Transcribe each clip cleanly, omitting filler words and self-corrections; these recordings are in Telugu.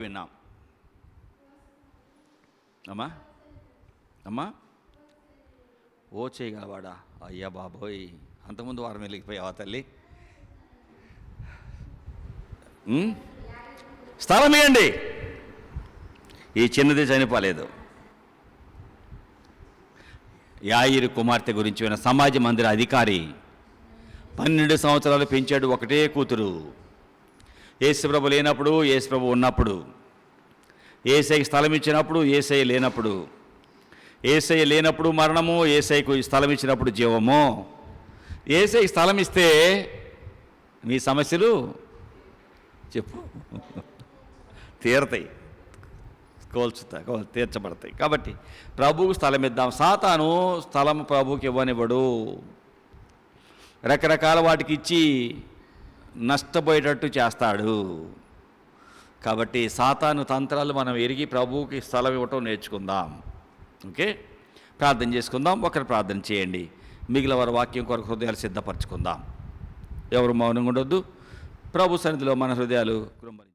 విన్నాం. అమ్మా అమ్మా ఓ చేయగలవాడా? అయ్యా బాబోయ్, అంతకుముందు వారం వెళ్ళిపోయావా తల్లి? స్థలం ఇవ్వండి. ఈ చిన్నది చనిపోలేదు. యాయిరు కుమార్తె గురించి విన్న సమాజ మందిర అధికారి 12 సంవత్సరాలు పెంచాడు, ఒకటే కూతురు. యేసుప్రభు లేనప్పుడు, యేసుప్రభు ఉన్నప్పుడు, యేసయ్యకి స్థలం ఇచ్చినప్పుడు, యేసయ్య లేనప్పుడు, యేసయ్య లేనప్పుడు మరణము, యేసయ్యకు స్థలం ఇచ్చినప్పుడు జీవము. యేసయ్యకి స్థలం ఇస్తే మీ సమస్యలు చెప్పు తీరతాయి, తీర్చబడతాయి. కాబట్టి ప్రభువుకు స్థలం ఇద్దాం. సాతాను స్థలం ప్రభువుకి ఇవ్వనివ్వడు. రకరకాల వాటికి ఇచ్చి నష్టపోయేటట్టు చేస్తాడు. కాబట్టి సాతాను తంత్రాలు మనం ఎరిగి ప్రభువుకి స్థలం ఇవ్వటం నేర్చుకుందాం. ఓకే, ప్రార్థన చేసుకుందాం. ఒకరు ప్రార్థన చేయండి, మిగిలిన వారి వాక్యం కొరకు హృదయాలు సిద్ధపరచుకుందాం. ఎవరు మౌనంగా ఉండొద్దు. ప్రభు సన్నిధిలో మన హృదయాలు కృంభరించు.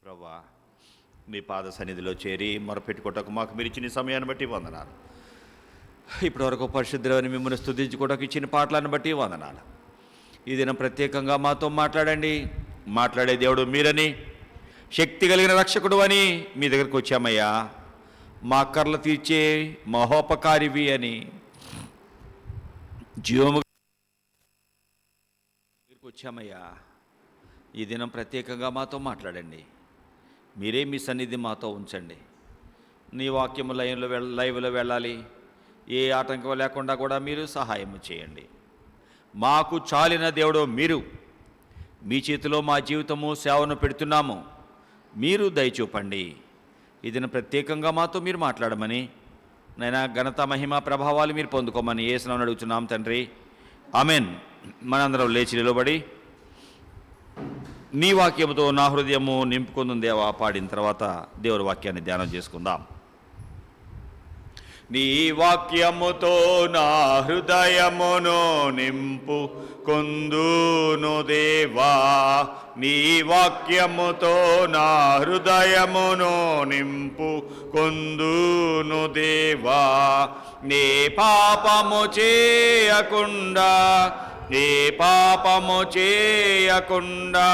ప్రభువా, మీ పాద సన్నిధిలో చేరి మొరపెట్టుకోవటకు మాకు మీరు ఇచ్చిన సమయాన్ని బట్టి వందనాలు. ఇప్పటివరకు పరిశుద్ధులని మిమ్మల్ని స్తుతించుకోవడానికి ఇచ్చిన పాటలను బట్టి వందనాలు. ఈ దినం ప్రత్యేకంగా మాతో మాట్లాడండి. మాట్లాడే దేవుడు మీరని, శక్తి కలిగిన రక్షకుడు అని మీ దగ్గరకు వచ్చామయ్యా. మా అక్కర్లు తీర్చే మహోపకారివి అని, జీవము దగ్గరకు వచ్చామయ్యా. ఈ దినం ప్రత్యేకంగా మాతో మాట్లాడండి. మీరే మీ సన్నిధి మాతో ఉంచండి. నీ వాక్యము లైవ్లో వెళ్ళాలి. ఏ ఆటంకం లేకుండా కూడా మీరు సహాయం చేయండి. మాకు చాలిన దేవుడు మీరు. మీ చేతిలో మా జీవితము సేవను పెడుతున్నాము. మీరు దయచూపండి. ఇది ప్రత్యేకంగా మాతో మీరు మాట్లాడమని, నైనా ఘనత మహిమ ప్రభావాలు మీరు పొందుకోమని యేసునామమున అడుగుతున్నాం తండ్రి, ఆమెన్. మనందరం లేచి నిలబడి నీ వాక్యముతో నా హృదయము నింపుకుంది దేవా పాడిన తర్వాత దేవుని వాక్యాన్ని ధ్యానం చేసుకుందాం. నీ వాక్యముతో నా హృదయమును నింపు కొందును దేవా. నీ వాక్యముతో నా హృదయమును నింపు కొందును దేవా. నీ పాపము చేయకుండా, నీ పాపము చేయకుండా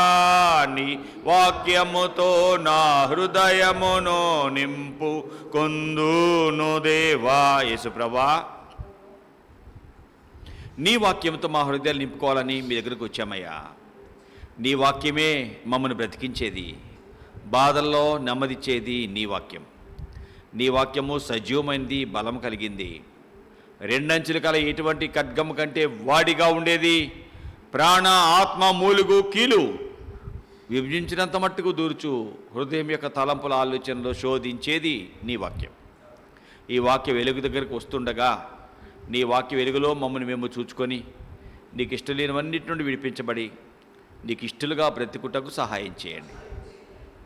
నీ వాక్యముతో నా హృదయమును నింపు కొందును దేవా. యేసుప్రభా, నీ వాక్యంతో మా హృదయాలు నింపుకోవాలని మీ దగ్గరకు వచ్చామయ్యా. నీ వాక్యమే మమ్మల్ని బ్రతికించేది, బాధల్లో నెమ్మదిచ్చేది నీ వాక్యం. నీ వాక్యము సజీవమైనది, బలం కలిగింది, రెండంచుల కల ఎటువంటి ఖడ్గము కంటే వాడిగా ఉండేది, ప్రాణ ఆత్మ మూలుగు కీలు విభజించినంత మట్టుకు దూర్చు హృదయం యొక్క తలంపుల ఆలోచనలో శోధించేది నీ వాక్యం. ఈ వాక్య వెలుగు దగ్గరకు వస్తుండగా నీ వాక్య వెలుగులో మమ్మల్ని మేము చూచుకొని నీకు ఇష్టం లేనివన్నిటి నుండి విడిపించబడి నీకు ఇష్టలుగా బ్రతికుటకు సహాయం చేయండి.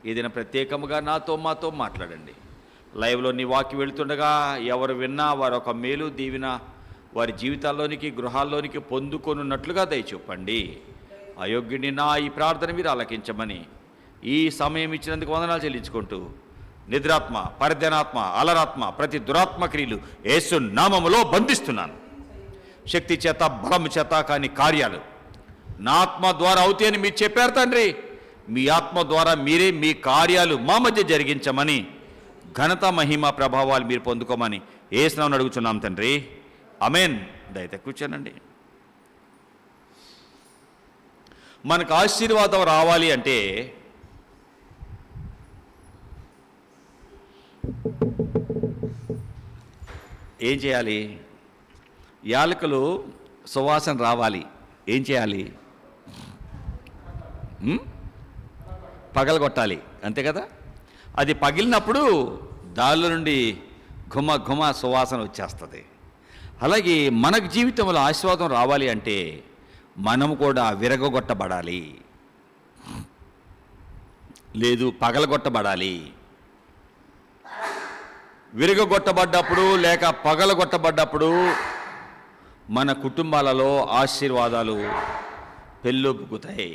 ఏదైనా ప్రత్యేకముగా నాతో మాతో మాట్లాడండి. లైవ్లో నీ వాక్యం వెళుతుండగా ఎవరు విన్నా వారు ఒక మేలు దీవిన వారి జీవితాల్లోనికి, గృహాల్లోనికి పొందుకొనున్నట్లుగా దయచూపండి. అయోగ్యుని నా ఈ ప్రార్థన మీరు ఆలకించమని ఈ సమయం ఇచ్చినందుకు వందనాలు చెల్లించుకుంటూ, నిద్రాత్మ, పరిధ్యానాత్మ, అలరాత్మ, ప్రతి దురాత్మ క్రియలు యేసు నామములో బంధిస్తున్నాను. శక్తి చేత, బలము చేత కాని కార్యాలు నా ఆత్మ ద్వారా అవుతాయని మీరు చెప్పారు తండ్రి. మీ ఆత్మ ద్వారా మీరే మీ కార్యాలు మా మధ్య జరిగించమని, ఘనత మహిమ ప్రభావాలు మీరు పొందుకోమని యేసు నామమున అడుగుచున్నాం తండ్రి, ఆమేన్. దయతో కూర్చోనండి. మనకు ఆశీర్వాదం రావాలి అంటే ఏం చేయాలి? యాలకులు సువాసన రావాలి. ఏం చేయాలి? పగలగొట్టాలి, అంతే కదా. అది పగిలినప్పుడు దానిలో నుండి ఘుమ ఘుమ సువాసన వచ్చేస్తుంది. అలాగే మనకు జీవితంలో ఆశీర్వాదం రావాలి అంటే మనము కూడా విరగొట్టబడాలి, లేదు పగలగొట్టబడాలి. విరగొట్టబడ్డప్పుడు లేక పగలగొట్టబడ్డప్పుడు మన కుటుంబాలలో ఆశీర్వాదాలు పెళ్ళొప్పుకుతాయి.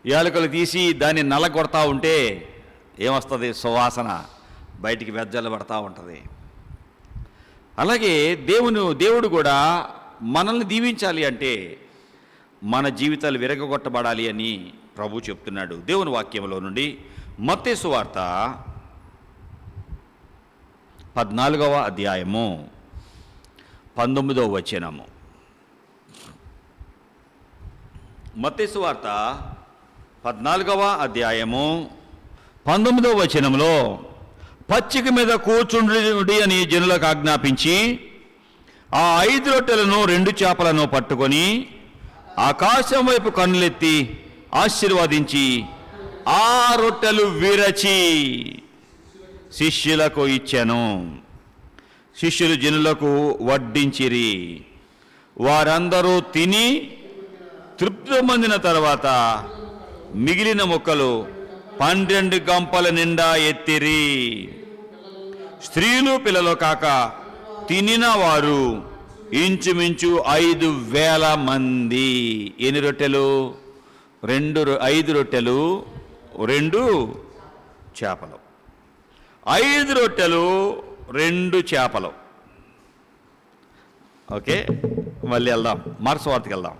యాలకులు తీసి దాన్ని నల్లగొడతా ఉంటే ఏమొస్తుంది? సువాసన బయటికి వెజ్జల్లబడతా ఉంటుంది. అలాగే దేవుడు కూడా మనల్ని దీవించాలి అంటే మన జీవితాలు విరగొట్టబడాలి అని ప్రభు చెప్తున్నాడు. దేవుని వాక్యంలో నుండి మత్తయి సువార్త 14వ అధ్యాయము 19వ వచనము. మత్తయి సువార్త 14వ అధ్యాయము 19వ వచనంలో, పచ్చిక మీద కూర్చుండి అని జనులకు ఆజ్ఞాపించి ఆ 5 రొట్టెలను 2 చేపలను పట్టుకొని ఆకాశం వైపు కన్నులెత్తి ఆశీర్వదించి ఆ రొట్టెలు విరచి శిష్యులకు ఇచ్చెను. శిష్యులు జనులకు వడ్డించిరి. వారందరూ తిని తృప్తి పొందిన తర్వాత మిగిలిన ముక్కలు 12 గంపల నిండా ఎత్తిరి. స్త్రీలు పిల్లలు కాక తినిన వారు ఇంచుమించు 5,000 మంది. ఎన్ని రొట్టెలు? 5 రొట్టెలు 2 చేపలు. 5 రొట్టెలు 2 చేపలు. ఓకే, మళ్ళీ వెళ్దాం, మార్క్స్ వార్తకి వెళ్దాం.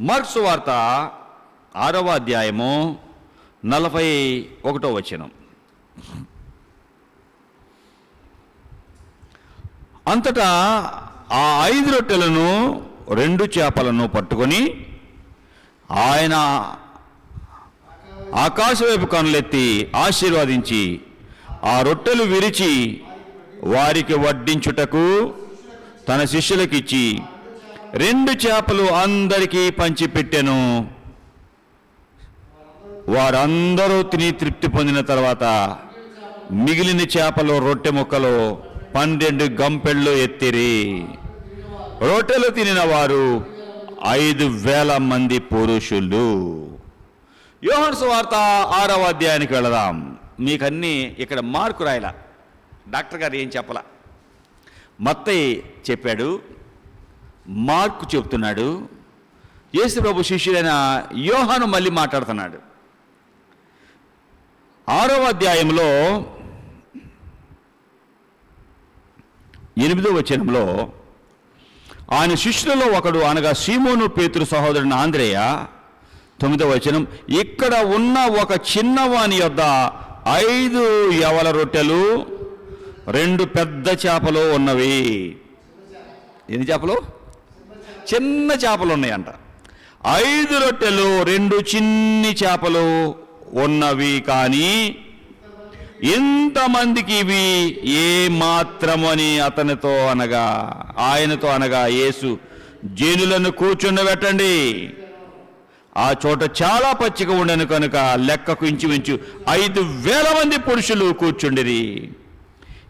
మార్క్స్ వార్త 6వ అధ్యాయము 41వ వచనం. అంతటా ఆ 5 రొట్టెలను 2 చేపలను పట్టుకొని ఆయన ఆకాశం వైపు కనులెత్తి ఆశీర్వదించి ఆ రొట్టెలు విరిచి వారికి వడ్డించుటకు తన శిష్యులకు ఇచ్చి 2 చేపలు అందరికీ పంచిపెట్టెను. వారందరూ తిని తృప్తి పొందిన తర్వాత మిగిలిన చేపలు రొట్టె ముక్కలు 12 గంపెళ్ళు ఎత్తిరి. రొట్టెలు తినిన వారు 5,000 మంది పురుషులు. యోహాను సువార్త 6వ అధ్యాయానికి వెళదాం. మీకన్నీ ఇక్కడ మార్కు రాయలా, డాక్టర్ గారు ఏం చెప్పలా. మత్తయి చెప్పాడు, మార్కు చెప్తున్నాడు, యేసు ప్రభు శిష్యుడైన యోహాను మళ్ళీ మాట్లాడుతున్నాడు. 6వ అధ్యాయంలో 8వ వచనంలో ఆయన శిష్యులలో ఒకడు అనగా సీమోను పేతురు సహోదరుని ఆంద్రేయ. 9వ వచనం, ఇక్కడ ఉన్న ఒక చిన్నవాని యొద్ద 5 యవల రొట్టెలు 2 పెద్ద చేపలు ఉన్నవి. ఎన్ని చేపలు? చిన్న చేపలు ఉన్నాయంట. 5 రొట్టెలు 2 చిన్ని చేపలు ఉన్నవి, కానీ ఇంతమందికి ఇవి ఏ మాత్రమని ఆయనతో అనగా యేసు, జనులను కూర్చుండబెట్టండి. ఆ చోట చాలా పచ్చిక ఉండను కనుక లెక్కకు ఇంచుమించు 5,000 మంది పురుషులు కూర్చుండిరి.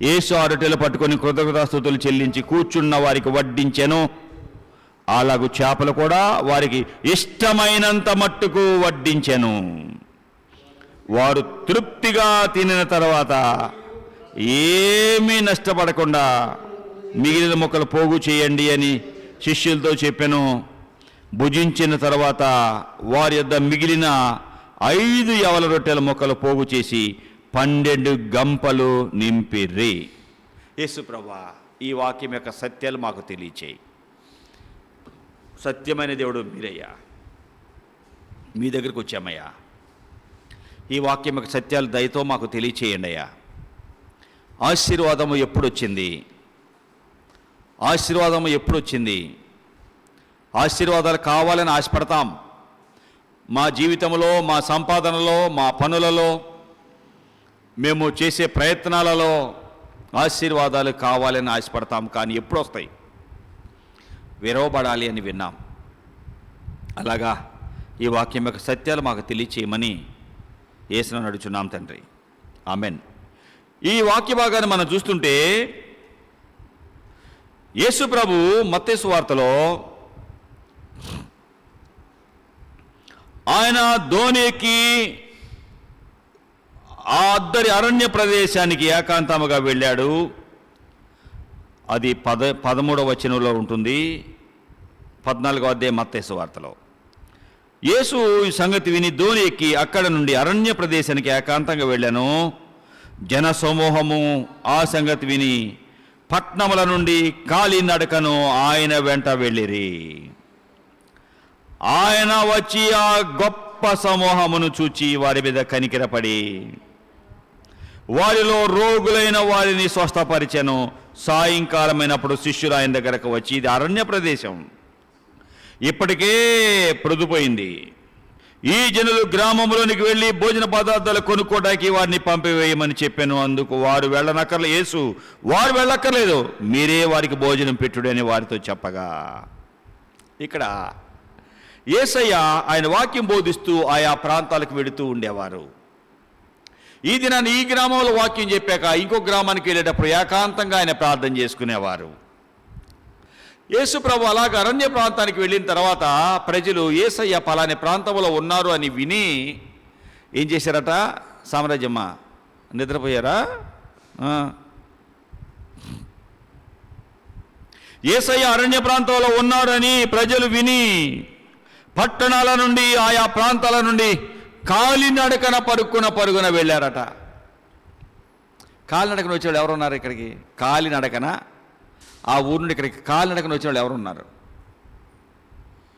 యేసు ఆ రొట్టెలు పట్టుకొని కృతజ్ఞతాస్తుతులు చెల్లించి కూర్చున్న వారికి వడ్డించెను. అలాగూ చేపలు కూడా వారికి ఇష్టమైనంత మట్టుకు వడ్డించెను. వారు తృప్తిగా తినిన తర్వాత ఏమీ నష్టపడకుండా మిగిలిన ముక్కలు పోగు చేయండి అని శిష్యులతో చెప్పెను. భుజించిన తర్వాత వారి యొద్ద మిగిలిన 5 యవల రొట్టెల ముక్కలు పోగు చేసి 12 గంపలు నింపిర్రి. యేసు ప్రభువా, ఈ వాక్యం యొక్క సత్యాలు మాకు తెలియచేయి. సత్యమైన దేవుడు మీరయ్యా, మీ దగ్గరికి వచ్చామయ్యా. ఈ వాక్యం యొక్క సత్యాలు దయతో మాకు తెలియచేయండి అయ్యా. ఆశీర్వాదము ఎప్పుడొచ్చింది? ఆశీర్వాదము ఎప్పుడొచ్చింది? ఆశీర్వాదాలు కావాలని ఆశపడతాం. మా జీవితంలో, మా సంపాదనలో, మా పనులలో, మేము చేసే ప్రయత్నాలలో ఆశీర్వాదాలు కావాలని ఆశపడతాం. కానీ ఎప్పుడు వస్తాయి? విరవబడాలి అని విన్నాం. అలాగా ఈ వాక్యం యొక్క సత్యాలు మాకు తెలియచేయమని యేసును నడుచున్నాం తండ్రి. ఆమెన్. ఈ వాక్య భాగాన్ని మనం చూస్తుంటే యేసు ప్రభు మత్తయి సువార్తలో ఆయన ధోనికి ఆ అద్దరి అరణ్య ప్రదేశానికి ఏకాంతముగా వెళ్ళాడు. అది 13వ వచనంలో ఉంటుంది, 14వ అధ్యాయం మత్తయి సువార్తలో. యేసు ఈ సంగతి విని ధోని ఎక్కి అక్కడ నుండి అరణ్య ప్రదేశానికి ఏకాంతంగా వెళ్ళాను. జన సమూహము ఆ సంగతి విని పట్నముల నుండి కాలినడకను ఆయన వెంట వెళ్ళిరి. ఆయన వచ్చి ఆ గొప్ప సమూహమును చూచి వారి మీద కనికరపడి వారిలో రోగులైన వారిని స్వస్థపరిచెను. సాయంకాలమైనప్పుడు శిష్యులు ఆయన దగ్గరకు వచ్చి, ఇది అరణ్య ప్రదేశం, ఇప్పటికే ప్రొద్దుపోయింది, ఈ జనులు గ్రామంలోనికి వెళ్ళి భోజన పదార్థాలు కొనుక్కోవడానికి వారిని పంపివేయమని చెప్పాను. అందుకు వారు వారు వెళ్ళక్కర్లేదు, మీరే వారికి భోజనం పెట్టుడు అని వారితో చెప్పగా, ఇక్కడ యేసయ్య ఆయన వాక్యం బోధిస్తూ ఆయా ప్రాంతాలకు వెళుతూ ఉండేవారు. ఈ దినాన్ని ఈ గ్రామంలో వాక్యం చెప్పాక ఇంకో గ్రామానికి వెళ్ళేటప్పుడు ఏకాంతంగా ఆయన ప్రార్థన చేసుకునేవారు. యేసు ప్రభు అలాగ అరణ్య ప్రాంతానికి వెళ్ళిన తర్వాత ప్రజలు యేసయ్య పలాని ప్రాంతంలో ఉన్నారు అని విని ఏం చేశారట? సామ్రాజ్యమ్మ నిద్రపోయారా? యేసయ్య అరణ్య ప్రాంతంలో ఉన్నారని ప్రజలు విని పట్టణాల నుండి ఆయా ప్రాంతాల నుండి కాలినడకన పరుగున వెళ్ళారట. కాలినడకన వచ్చేవాళ్ళు ఎవరున్నారు ఇక్కడికి? కాలినడకన ఆ ఊరు నుండి ఇక్కడికి కాలినడకన వచ్చేవాళ్ళు ఎవరున్నారు?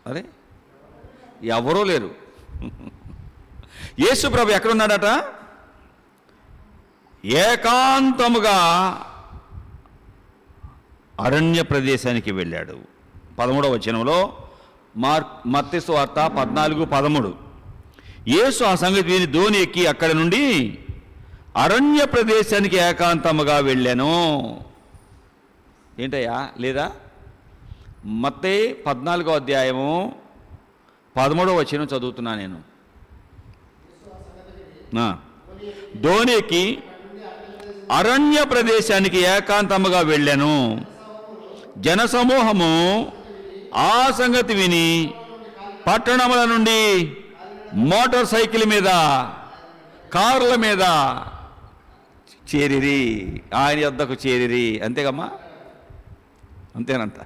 అరే ఎవరూ లేరు. యేసు ప్రభు ఎక్కడున్నాడట? ఏకాంతముగా అరణ్య ప్రదేశానికి వెళ్ళాడు. 13వ వచనంలో మత్తయి సువార్త 14:13 యేసు ఆ సంగతి విని దోణి ఎక్కి అక్కడి నుండి అరణ్య ప్రదేశానికి ఏకాంతముగా వెళ్ళాను. ఏంటయ్యా లేదా? మత్తయి 14వ అధ్యాయము 13వ వచనం చదువుతున్నా నేను. దోణి ఎక్కి అరణ్య ప్రదేశానికి ఏకాంతముగా వెళ్ళాను. జనసమూహము ఆ సంగతి విని పట్టణముల నుండి మోటార్ సైకిల్ మీద, కార్ల మీద చేరిరి, ఆయన యొద్దకు చేరిరి. అంతేగమ్మా, అంతేనంత.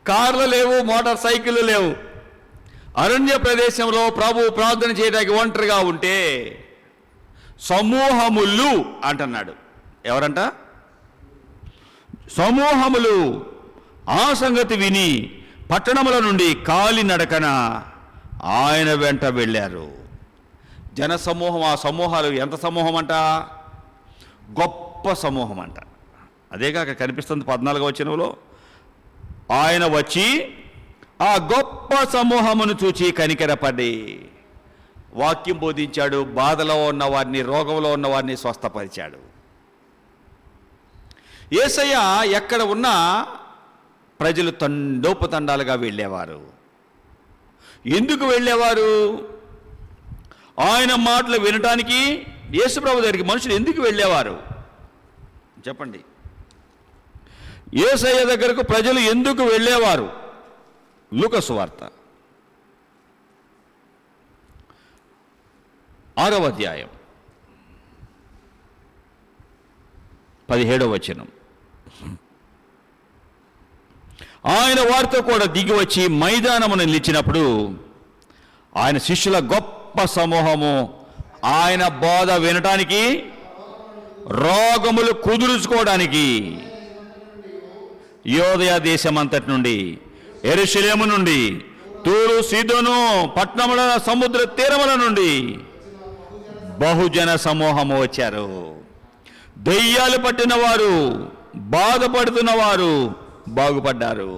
కార్లు లేవు, మోటార్ సైకిళ్ళు లేవు. అరణ్య ప్రదేశంలో ప్రభు ప్రార్థన చేయడానికి ఒంటరిగా ఉంటే సమూహములు అంటున్నాడు. ఎవరంట? సమూహములు ఆ సంగతి విని పట్టణముల నుండి కాలినడకన ఆయన వెంట వెళ్ళారు. జనసమూహం. ఆ సమూహాలు ఎంత సమూహం అంట? గొప్ప సమూహం అంట. అదేగా అక్కడ కనిపిస్తుంది 14వ వచనంలో. ఆయన వచ్చి ఆ గొప్ప సమూహమును చూచి కనికరపడి వాక్యం బోధించాడు. బాధలో ఉన్న వారిని, రోగంలో ఉన్న వారిని స్వస్థపరిచాడు. యేసయ్య ఎక్కడ ఉన్నా ప్రజలు తండోపతండాలుగా వెళ్ళేవారు. ఎందుకు వెళ్ళేవారు? ఆయన మాటలు వినటానికి యేసుప్రభు దగ్గరికి మనుషులు ఎందుకు వెళ్ళేవారు చెప్పండి? యేసయ్య దగ్గరకు ప్రజలు ఎందుకు వెళ్ళేవారు? లూకా సువార్త 6వ అధ్యాయం 17వ వచనం. ఆయన వారితో కూడా దిగి వచ్చి మైదానమును నిలిచినప్పుడు ఆయన శిష్యుల గొప్ప సమూహము ఆయన బోధ వినటానికి, రోగములు కుదుర్చుకోవడానికి యోదయ దేశమంతటి నుండి, యెరూషలేము నుండి, తూరు సీదోను పట్టణముల సముద్ర తీరముల నుండి బహుజన సమూహము వచ్చారు. దెయ్యాలు పట్టిన వారు, బాధపడుతున్న వారు బాగుపడ్డారు.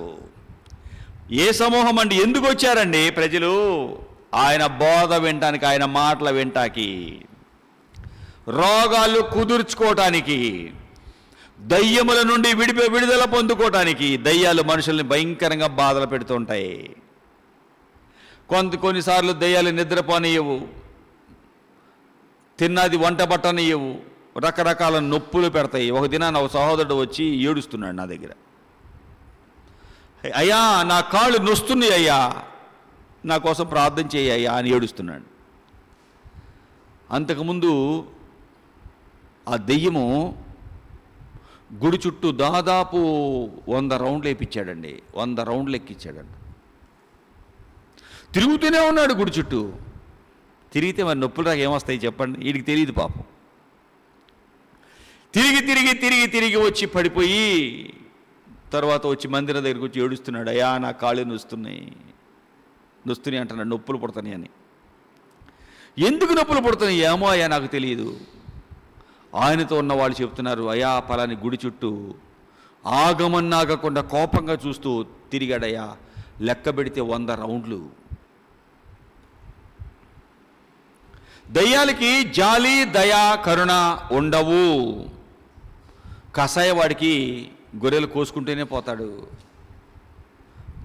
ఏ సమూహం అండి? ఎందుకు వచ్చారండి ప్రజలు? ఆయన బోధ వినటానికి, ఆయన మాటలు వినటానికి, రోగాలు కుదుర్చుకోవటానికి, దయ్యముల నుండి విడుదల పొందుకోవటానికి. దయ్యాలు మనుషుల్ని భయంకరంగా బాధలు పెడుతుంటాయి. కొన్నిసార్లు దయ్యాలు నిద్రపోనియవు, తిన్నది వంట పట్టనియవు, రకరకాల నొప్పులు పెడతాయి. ఒక దినాన ఒక సహోదరుడు వచ్చి ఏడుస్తున్నాడు నా దగ్గర. అయ్యా నా కాళ్ళు నొస్తున్నాయి అయ్యా, నా కోసం ప్రార్థన చేయి అయ్యా అని ఏడుస్తున్నాడు. అంతకుముందు ఆ దెయ్యము గుడి చుట్టూ దాదాపు 100 రౌండ్లు వేయించాడండి. 100 రౌండ్లు ఎక్కించాడండి. తిరుగుతూనే ఉన్నాడు గుడి చుట్టూ. తిరిగితే మరి నొప్పులు రాక ఏమొస్తాయి చెప్పండి? వీడికి తెలియదు పాపం. తిరిగి తిరిగి తిరిగి తిరిగి వచ్చి పడిపోయి తర్వాత వచ్చి మందిరం దగ్గరికి వచ్చి ఏడుస్తున్నాడు. అయ్యా నా కాళ్ళు నొస్తున్నాయి అంటున్నాడు, నొప్పులు పుడతాయి అని. ఎందుకు నొప్పులు పుడుతున్నాయి ఏమో అయ్యా నాకు తెలియదు. ఆయనతో ఉన్న వాళ్ళు చెప్తున్నారు, అయ్యా పలాని గుడి చుట్టూ ఆగమన్నాగకుండా కోపంగా చూస్తూ తిరిగాడయ్యా, లెక్క పెడితే 100 రౌండ్లు. దయ్యాలకి జాలి, దయ, కరుణ ఉండవు. కషాయవాడికి గొర్రెలు కోసుకుంటూనే పోతాడు.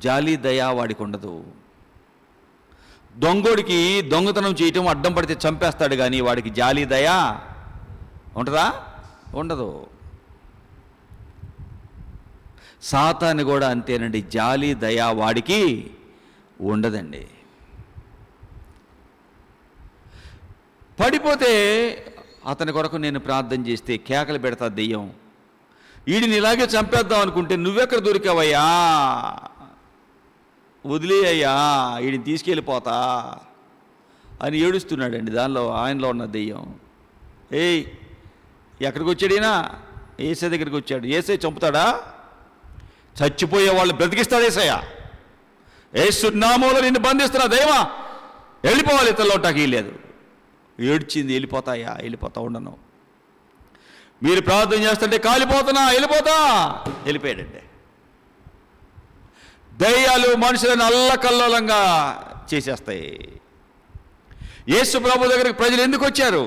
జాలి, దయ వాడికి ఉండదు. దొంగోడికి దొంగతనం చేయటం అడ్డం పడితే చంపేస్తాడు, కానీ వాడికి జాలి, దయ ఉంటుందా? ఉండదు. సాతాను కూడా అంతేనండి, జాలి, దయ వాడికి ఉండదండి. పడిపోతే అతని కొరకు నేను ప్రార్థన చేస్తే కేకలు పెడతా దెయ్యం. వీడిని ఇలాగే చంపేద్దాం అనుకుంటే నువ్వెక్కడ దొరికావయ్యా, వదిలేయ్యా, వీడిని తీసుకెళ్ళిపోతా అని ఏడుస్తున్నాడండి. దానిలో ఆయనలో ఉన్న దెయ్యం, ఏయ్ ఎక్కడికి వచ్చాడైనా? ఏసై దగ్గరికి వచ్చాడు. ఏసై చంపుతాడా? చచ్చిపోయే వాళ్ళు బ్రతికిస్తాడు ఏసయ్య. యేసు నామములో నిన్ను బంధిస్తున్నా దైవా, వెళ్ళిపోవాలి, ఇతరులోటాకి లేదు. ఏడ్చింది, వెళ్ళిపోతాయా? వెళ్ళిపోతా ఉండను. మీరు ప్రార్థన చేస్తుంటే కాలిపోతున్నా, వెళ్ళిపోయాడండి. దయ్యాలు మనుషులను అల్లకల్లోలంగా చేసేస్తాయి. యేసు ప్రభు దగ్గరికి ప్రజలు ఎందుకు వచ్చారు?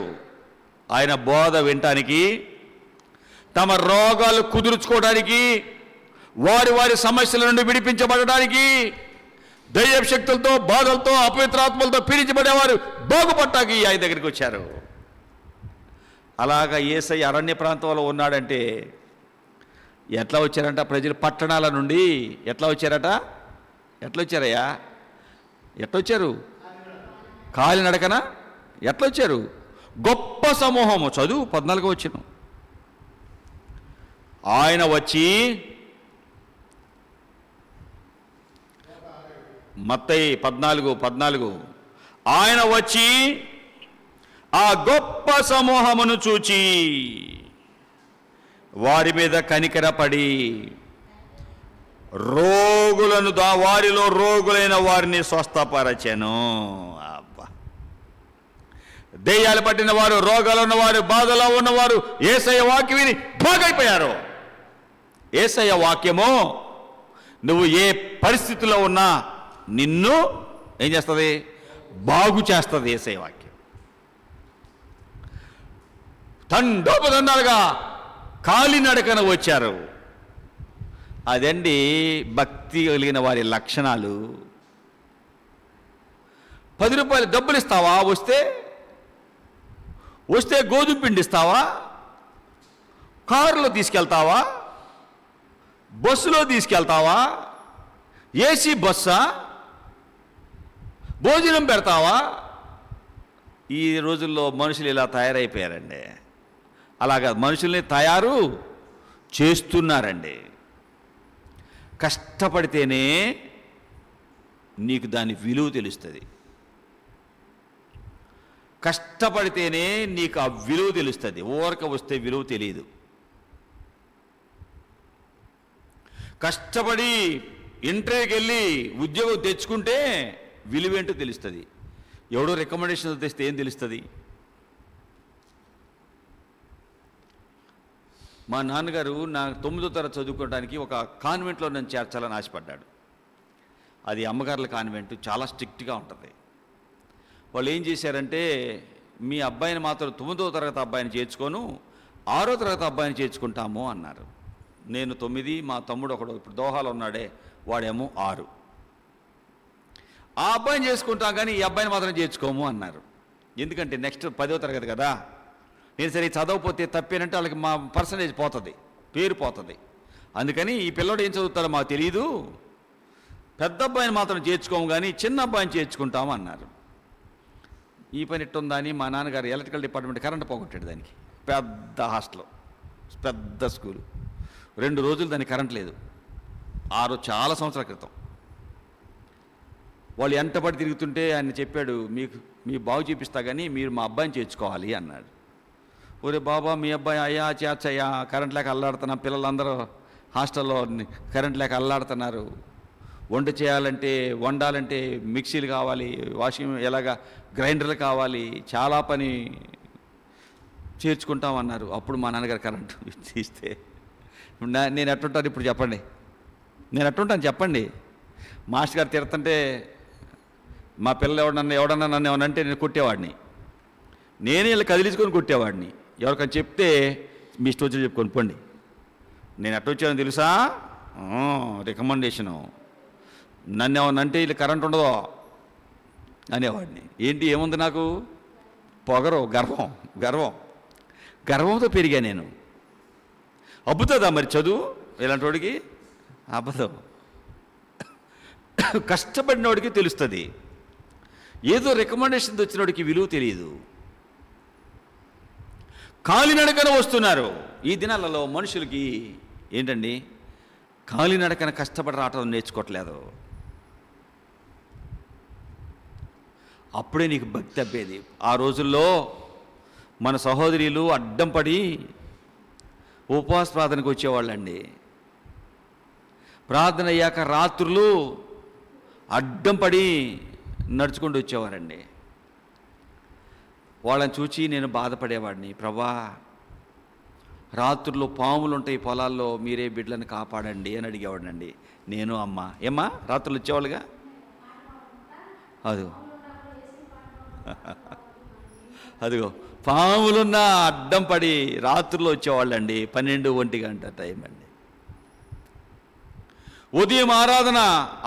ఆయన బోధ వినటానికి, తమ రోగాలు కుదుర్చుకోవడానికి, వారి సమస్యల నుండి విడిపించబడడానికి, దయ్య శక్తులతో, బాధలతో, అపవిత్రాత్మలతో పీడించబడేవారు బాగుపట్టాకి ఆయన దగ్గరికి వచ్చారు. అలాగా యేసయ్య అరణ్య ప్రాంతంలో ఉన్నాడంటే ఎట్లా వచ్చారంట? ప్రజలు పట్టణాల నుండి ఎట్లా వచ్చారయ్యా? ఎట్లా వచ్చారు? కాలినడకన ఎట్లా వచ్చారు? గొప్ప సమూహము. చదువు 14 వచ్చిన. ఆయన వచ్చి, మత్తయి 14 ఆయన వచ్చి ఆ గొప్ప సమూహమును చూచి వారి మీద కనికరపడి రోగులను, వారిలో రోగులైన వారిని స్వస్థపరచెను. అబ్బా, దెయ్యాలు పట్టిన వారు, రోగాలు ఉన్నవారు, బాధలో ఉన్నవారు యేసయ్య వాక్యం విని బాగైపోయారు. యేసయ్య వాక్యము నువ్వు ఏ పరిస్థితిలో ఉన్నా నిన్ను ఏం చేస్తుంది? బాగు చేస్తుంది యేసయ్య వాక్యం. తండోపదండాలుగా కాలినడకన వచ్చారు. అదండి భక్తి కలిగిన వారి లక్షణాలు. 10 రూపాయలు డబ్బులు ఇస్తావా? వస్తే గోధుమ పిండి ఇస్తావా? కారులో తీసుకెళ్తావా? బస్సులో తీసుకెళ్తావా? ఏసీ బస్సా? భోజనం పెడతావా? ఈ రోజుల్లో మనుషులు ఇలా తయారైపోయారండి. అలాగా మనుషుల్ని తయారు చేస్తున్నారండి. కష్టపడితేనే నీకు దాని విలువ తెలుస్తుంది. కష్టపడితేనే నీకు ఆ విలువ తెలుస్తుంది. ఊరక వస్తే విలువ తెలియదు. కష్టపడి ఇంటర్వ్యూకి వెళ్ళి ఉద్యోగం తెచ్చుకుంటే విలువేంటో తెలుస్తుంది. ఎవడో రికమెండేషన్ తెస్తే ఏం తెలుస్తుంది? మా నాన్నగారు నా 9వ తరగతి చదువుకోవడానికి ఒక కాన్వెంట్లో నన్ను చేర్చాలని ఆశపడ్డాడు. అది అమ్మగారుల కాన్వెంట్, చాలా స్ట్రిక్ట్గా ఉంటుంది. వాళ్ళు ఏం చేశారంటే, మీ అబ్బాయిని మాత్రం 9వ తరగతి అబ్బాయిని చేర్చుకోను, 6వ తరగతి అబ్బాయిని చేర్చుకుంటాము అన్నారు. నేను 9, మా తమ్ముడు ఒకడు ఇప్పుడు దోహాలో ఉన్నాడే వాడేమో 6. ఆ అబ్బాయిని చేసుకుంటాం కానీ ఈ అబ్బాయిని మాత్రం చేర్చుకోము అన్నారు. ఎందుకంటే నెక్స్ట్ 10వ తరగతి కదా, నేను సరే చదవకపోతే తప్పేనంటే వాళ్ళకి మా పర్సంటేజ్ పోతుంది, పేరు పోతుంది. అందుకని ఈ పిల్లడు ఏం చదువుతారో మాకు తెలియదు, పెద్ద అబ్బాయిని మాత్రం చేర్చుకోము కానీ చిన్న అబ్బాయిని చేర్చుకుంటాము అన్నారు. ఈ పని ఎట్టుందా అని మా నాన్నగారు ఎలక్ట్రికల్ డిపార్ట్మెంట్ కరెంట్ పోగొట్టాడు. దానికి పెద్ద హాస్టల్, పెద్ద స్కూలు. 2 రోజులు దానికి కరెంట్ లేదు. చాలా సంవత్సరాల క్రితం. వాళ్ళు ఎంటపడి తిరుగుతుంటే ఆయన చెప్పాడు, మీ బాగు చూపిస్తా కానీ మీరు మా అబ్బాయిని చేర్చుకోవాలి అన్నాడు. ఒరే బాబా, మీ అబ్బాయి అయ్యా చేర్చయ్యా, కరెంట్ లేక అల్లాడుతున్నా, పిల్లలందరూ హాస్టల్లో కరెంట్ లేక అల్లాడుతున్నారు, వండాలంటే మిక్సీలు కావాలి, వాషింగ్ ఎలాగా గ్రైండర్లు కావాలి, చాలా పని, చేర్చుకుంటామన్నారు. అప్పుడు మా నాన్నగారు కరెంటు తీస్తే నేను ఎట్టుంటాను ఇప్పుడు చెప్పండి? నేను ఎట్టుంటాను చెప్పండి? మాస్టర్ గారు తిడుతుంటే మా పిల్లలు ఎవడన్నా నన్ను ఏమనంటే నేను కొట్టేవాడిని. నేనే ఇలా కదిలించుకొని కొట్టేవాడిని. ఎవరికైనా చెప్తే మీ ఇష్టం వచ్చి చెప్పుకొని పోండి. నేను ఎట్ట వచ్చానో తెలుసా? రికమెండేషను. నన్ను ఏమన్నంటే ఇలా కరెంట్ ఉండదో అనేవాడిని. ఏంటి ఏముంది నాకు? పొగరు, గర్వంతో పెరిగా నేను. అబ్బుతుందా మరి చదువు ఇలాంటి వాడికి? అబ్బదు. కష్టపడినోడికి తెలుస్తుంది. ఏదో రికమెండేషన్ వచ్చినోడికి విలువ తెలియదు. కాలినడకన వస్తున్నారు. ఈ దినాలలో మనుషులకి ఏంటండి, కాలినడకన కష్టపడి రావటం నేర్చుకోవట్లేదు. అప్పుడే నీకు భక్తి అబ్బేది. ఆ రోజుల్లో మన సహోదరులు అడ్డం పడి ఉపవాస ప్రార్థనకు వచ్చేవాళ్ళండి. ప్రార్థన అయ్యాక రాత్రులు అడ్డం పడి నడుచుకుంటూ వచ్చేవారండి. వాళ్ళని చూచి నేను బాధపడేవాడిని, ప్రభా రాత్రుల్లో పాములు ఉంటాయి పొలాల్లో, మీరే బిడ్డలను కాపాడండి అని అడిగేవాడినండి. నేను అమ్మ. ఏమ్మా రాత్రులు వచ్చేవాళ్ళుగా? అదిగో పాములున్న అడ్డం పడి రాత్రుల్లో వచ్చేవాళ్ళండి. 12-1 గంట టైం అండి. ఉదయం ఆరాధన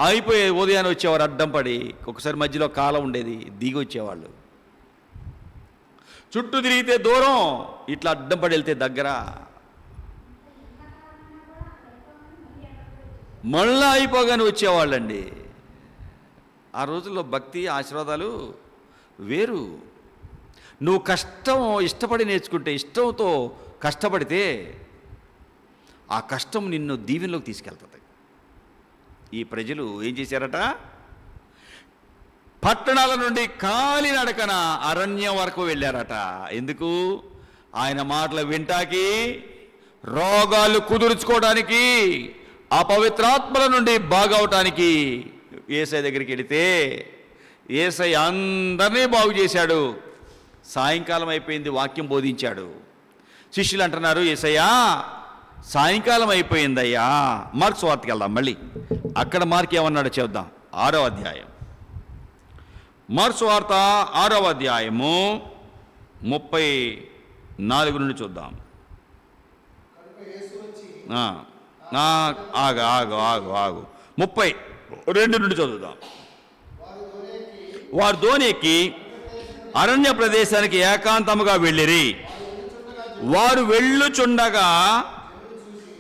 అయిపోయే ఉదయాన్ని వచ్చేవారు అడ్డం పడి. ఒకసారి మధ్యలో కాలం ఉండేది, దిగి వచ్చేవాళ్ళు. చుట్టూ తిరిగితే దూరం, ఇట్లా అడ్డం పడి వెళ్తే దగ్గర. మళ్ళా అయిపోగానే వచ్చేవాళ్ళండి. ఆ రోజుల్లో భక్తి ఆశీర్వాదాలు వేరు. నువ్వు కష్టం ఇష్టపడి నేర్చుకుంటే, ఇష్టంతో కష్టపడితే ఆ కష్టం నిన్ను దీవెనలోకి తీసుకెళ్తుంది. ఈ ప్రజలు ఏం చేశారట? పట్టణాల నుండి కాలినడకన అరణ్యం వరకు వెళ్ళారట. ఎందుకు? ఆయన మాటలు వింటాకి, రోగాలు కుదుర్చుకోవడానికి, అపవిత్రాత్మల నుండి బాగవటానికి. యేసయ్య దగ్గరికి వెళితే యేసయ్య అందరినీ బాగు చేశాడు. సాయంకాలం అయిపోయింది, వాక్యం బోధించాడు. శిష్యులు అంటున్నారు, యేసయ్యా సాయంకాలం అయిపోయిందయ్యా. మార్క్స్ వార్తకి వెళ్దాం మళ్ళీ. అక్కడ మార్క్ ఏమన్నాడు చూద్దాం. 6వ అధ్యాయం, మార్క్స్ వార్త 6వ అధ్యాయము 34 నుండి చూద్దాం. ఆగు ఆగు ఆగు ఆగు 32 నుండి చదువుదాం. వారు దోణికి అరణ్య ప్రదేశానికి ఏకాంతముగా వెళ్ళిరి. వారు వెళ్ళుచుండగా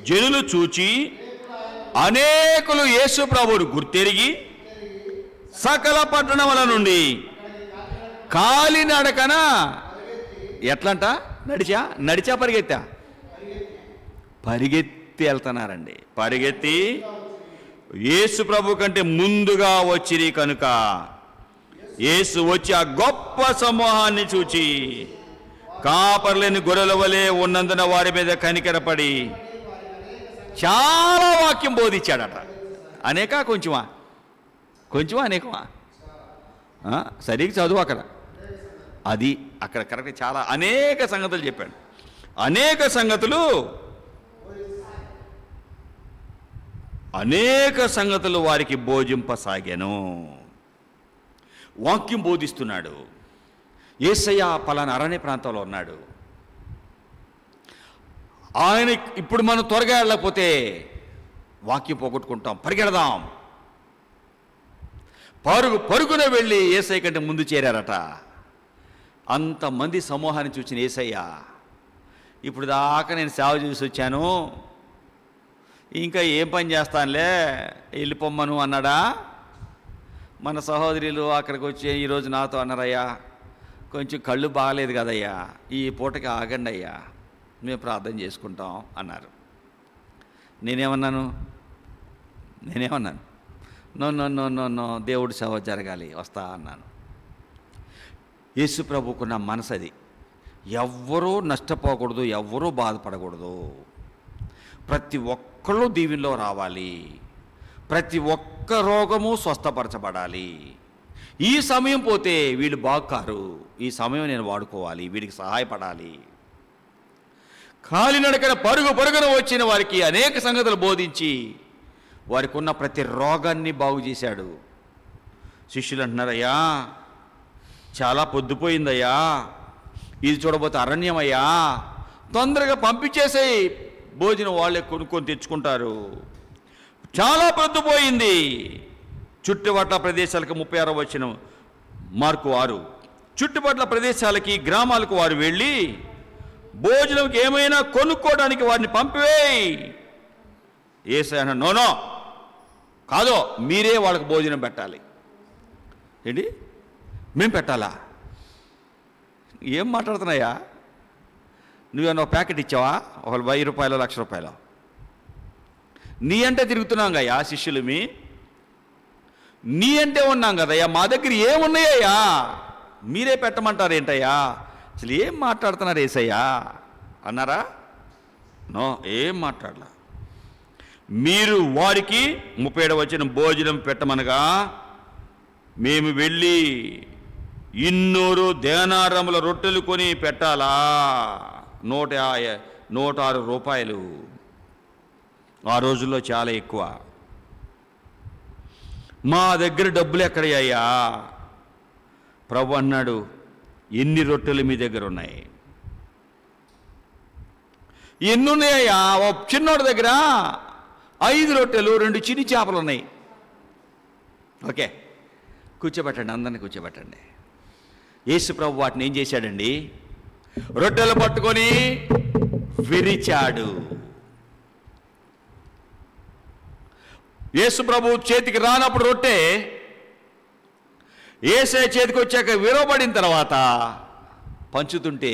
జనులు చూచి అనేకులు యేసు ప్రభువును గుర్తెరిగి సకల పట్టణముల నుండి కాలినడకన, ఎట్లంట? నడిచా పరిగెత్తి వెళ్తున్నారండి. పరిగెత్తి యేసు ప్రభు కంటే ముందుగా వచ్చిరి కనుక యేసు వచ్చి ఆ గొప్ప సమూహాన్ని చూచి కాపర్లేని గొర్రెల వలె ఉన్నందున వారి మీద కనికరపడి చాలా వాక్యం బోధించాడట. అనేక కొంచెమా అనేకమా? సరిగ్గా చదువు అక్కడ. అది అక్కడ కరెక్ట్. చాలా అనేక సంగతులు చెప్పాడు. అనేక సంగతులు వారికి బోధింపసాగాను. వాక్యం బోధిస్తున్నాడు. యేసయ్య పలానా అరణ్య ప్రాంతంలో ఉన్నాడు. ఆయన ఇప్పుడు మనం త్వరగా వెళ్ళకపోతే వాక్యం పోగొట్టుకుంటాం, పరిగెడదాం. పరుగున వెళ్ళి యేసయ్య కంటే ముందు చేరారట. అంతమంది సమూహాన్ని చూసిన యేసయ్య, ఇప్పుడు దాకా నేను సేవ చేసి వచ్చాను, ఇంకా ఏం పని చేస్తానులే, వెళ్ళిపోమ్మను అన్నాడా? మన సహోదరులు అక్కడికి వచ్చి ఈరోజు నాతో అన్నారయ్యా, కొంచెం కళ్ళు బాగలేదు కదయ్యా, ఈ పూటకి ఆగండి అయ్యా, మేము ప్రార్థన చేసుకుంటాం అన్నారు. నేనేమన్నాను? No no no no no దేవుడి సేవ జరగాలి, వస్తా అన్నాను. యేసు ప్రభుకున్న మనసు అది. ఎవ్వరూ నష్టపోకూడదు, ఎవ్వరూ బాధపడకూడదు. ప్రతి ఒక్కళ్ళు దీవెనలో రావాలి. ప్రతి ఒక్క రోగము స్వస్థపరచబడాలి. ఈ సమయం పోతే వీళ్ళు బాగుకారు, ఈ సమయం నేను వాడుకోవాలి, వీడికి సహాయపడాలి. కాలినడకన పరుగున వచ్చిన వారికి అనేక సంగతులు బోధించి వారికి ఉన్న ప్రతి రోగాన్ని బాగు చేశాడు. శిష్యులు అంటున్నారయ్యా, చాలా పొద్దుపోయిందయ్యా, ఇది చూడబోతే అరణ్యమయ్యా, తొందరగా పంపించేసేయి, భోజనం వాళ్ళే కొనుక్కొని తెచ్చుకుంటారు, చాలా పొద్దుపోయింది. చుట్టుపట్ల ప్రదేశాలకు 36వ వచనం మార్కు 6. చుట్టుపట్ల ప్రదేశాలకి గ్రామాలకు వారు వెళ్ళి భోజనంకి ఏమైనా కొనుక్కోవడానికి వారిని పంపివేయి. యేసయ్య నో కాదో, మీరే వాళ్ళకి భోజనం పెట్టాలి. ఏంటి మేము పెట్టాలా? ఏం మాట్లాడుతున్నాయా? నువ్వేమన్నా ఒక ప్యాకెట్ ఇచ్చావా? ఒక 1000 రూపాయలు, 1,00,000 రూపాయలు నీ అంటే తిరుగుతున్నాం కదయ్యా శిష్యులు, నీ అంటే ఉన్నాం కదయ్యా, మా దగ్గర ఏమున్నాయ్యా? మీరే పెట్టమంటారు ఏంటయ్యా, అసలు ఏం మాట్లాడుతున్నారు యేసయ్యా అన్నారా? నో, ఏం మాట్లాడలా. మీరు వారికి 37వ వచనం, భోజనం పెట్టమనగా మేము వెళ్ళి 200 దేనారముల రొట్టెలు కొని పెట్టాలా? 106 రూపాయలు. ఆ రోజుల్లో చాలా ఎక్కువ. మా దగ్గర డబ్బులు ఎక్కడయ్యా? ప్రభు అన్నాడు, ఎన్ని రొట్టెలు మీ దగ్గర ఉన్నాయి? ఎన్ని ఉన్నాయ్యా? ఓ చిన్నోడి దగ్గర 5 రొట్టెలు 2 చిన్ని చేపలు ఉన్నాయి. ఓకే, కూర్చోబెట్టండి, అందరిని కూర్చోబెట్టండి. యేసు ప్రభు వాటిని ఏం చేశాడండి? రొట్టెలు పట్టుకొని విరిచాడు. యేసు ప్రభు చేతికి రానప్పుడు రొట్టె యేసయ్య చేతికి వచ్చాక విరవబడిన తర్వాత పంచుతుంటే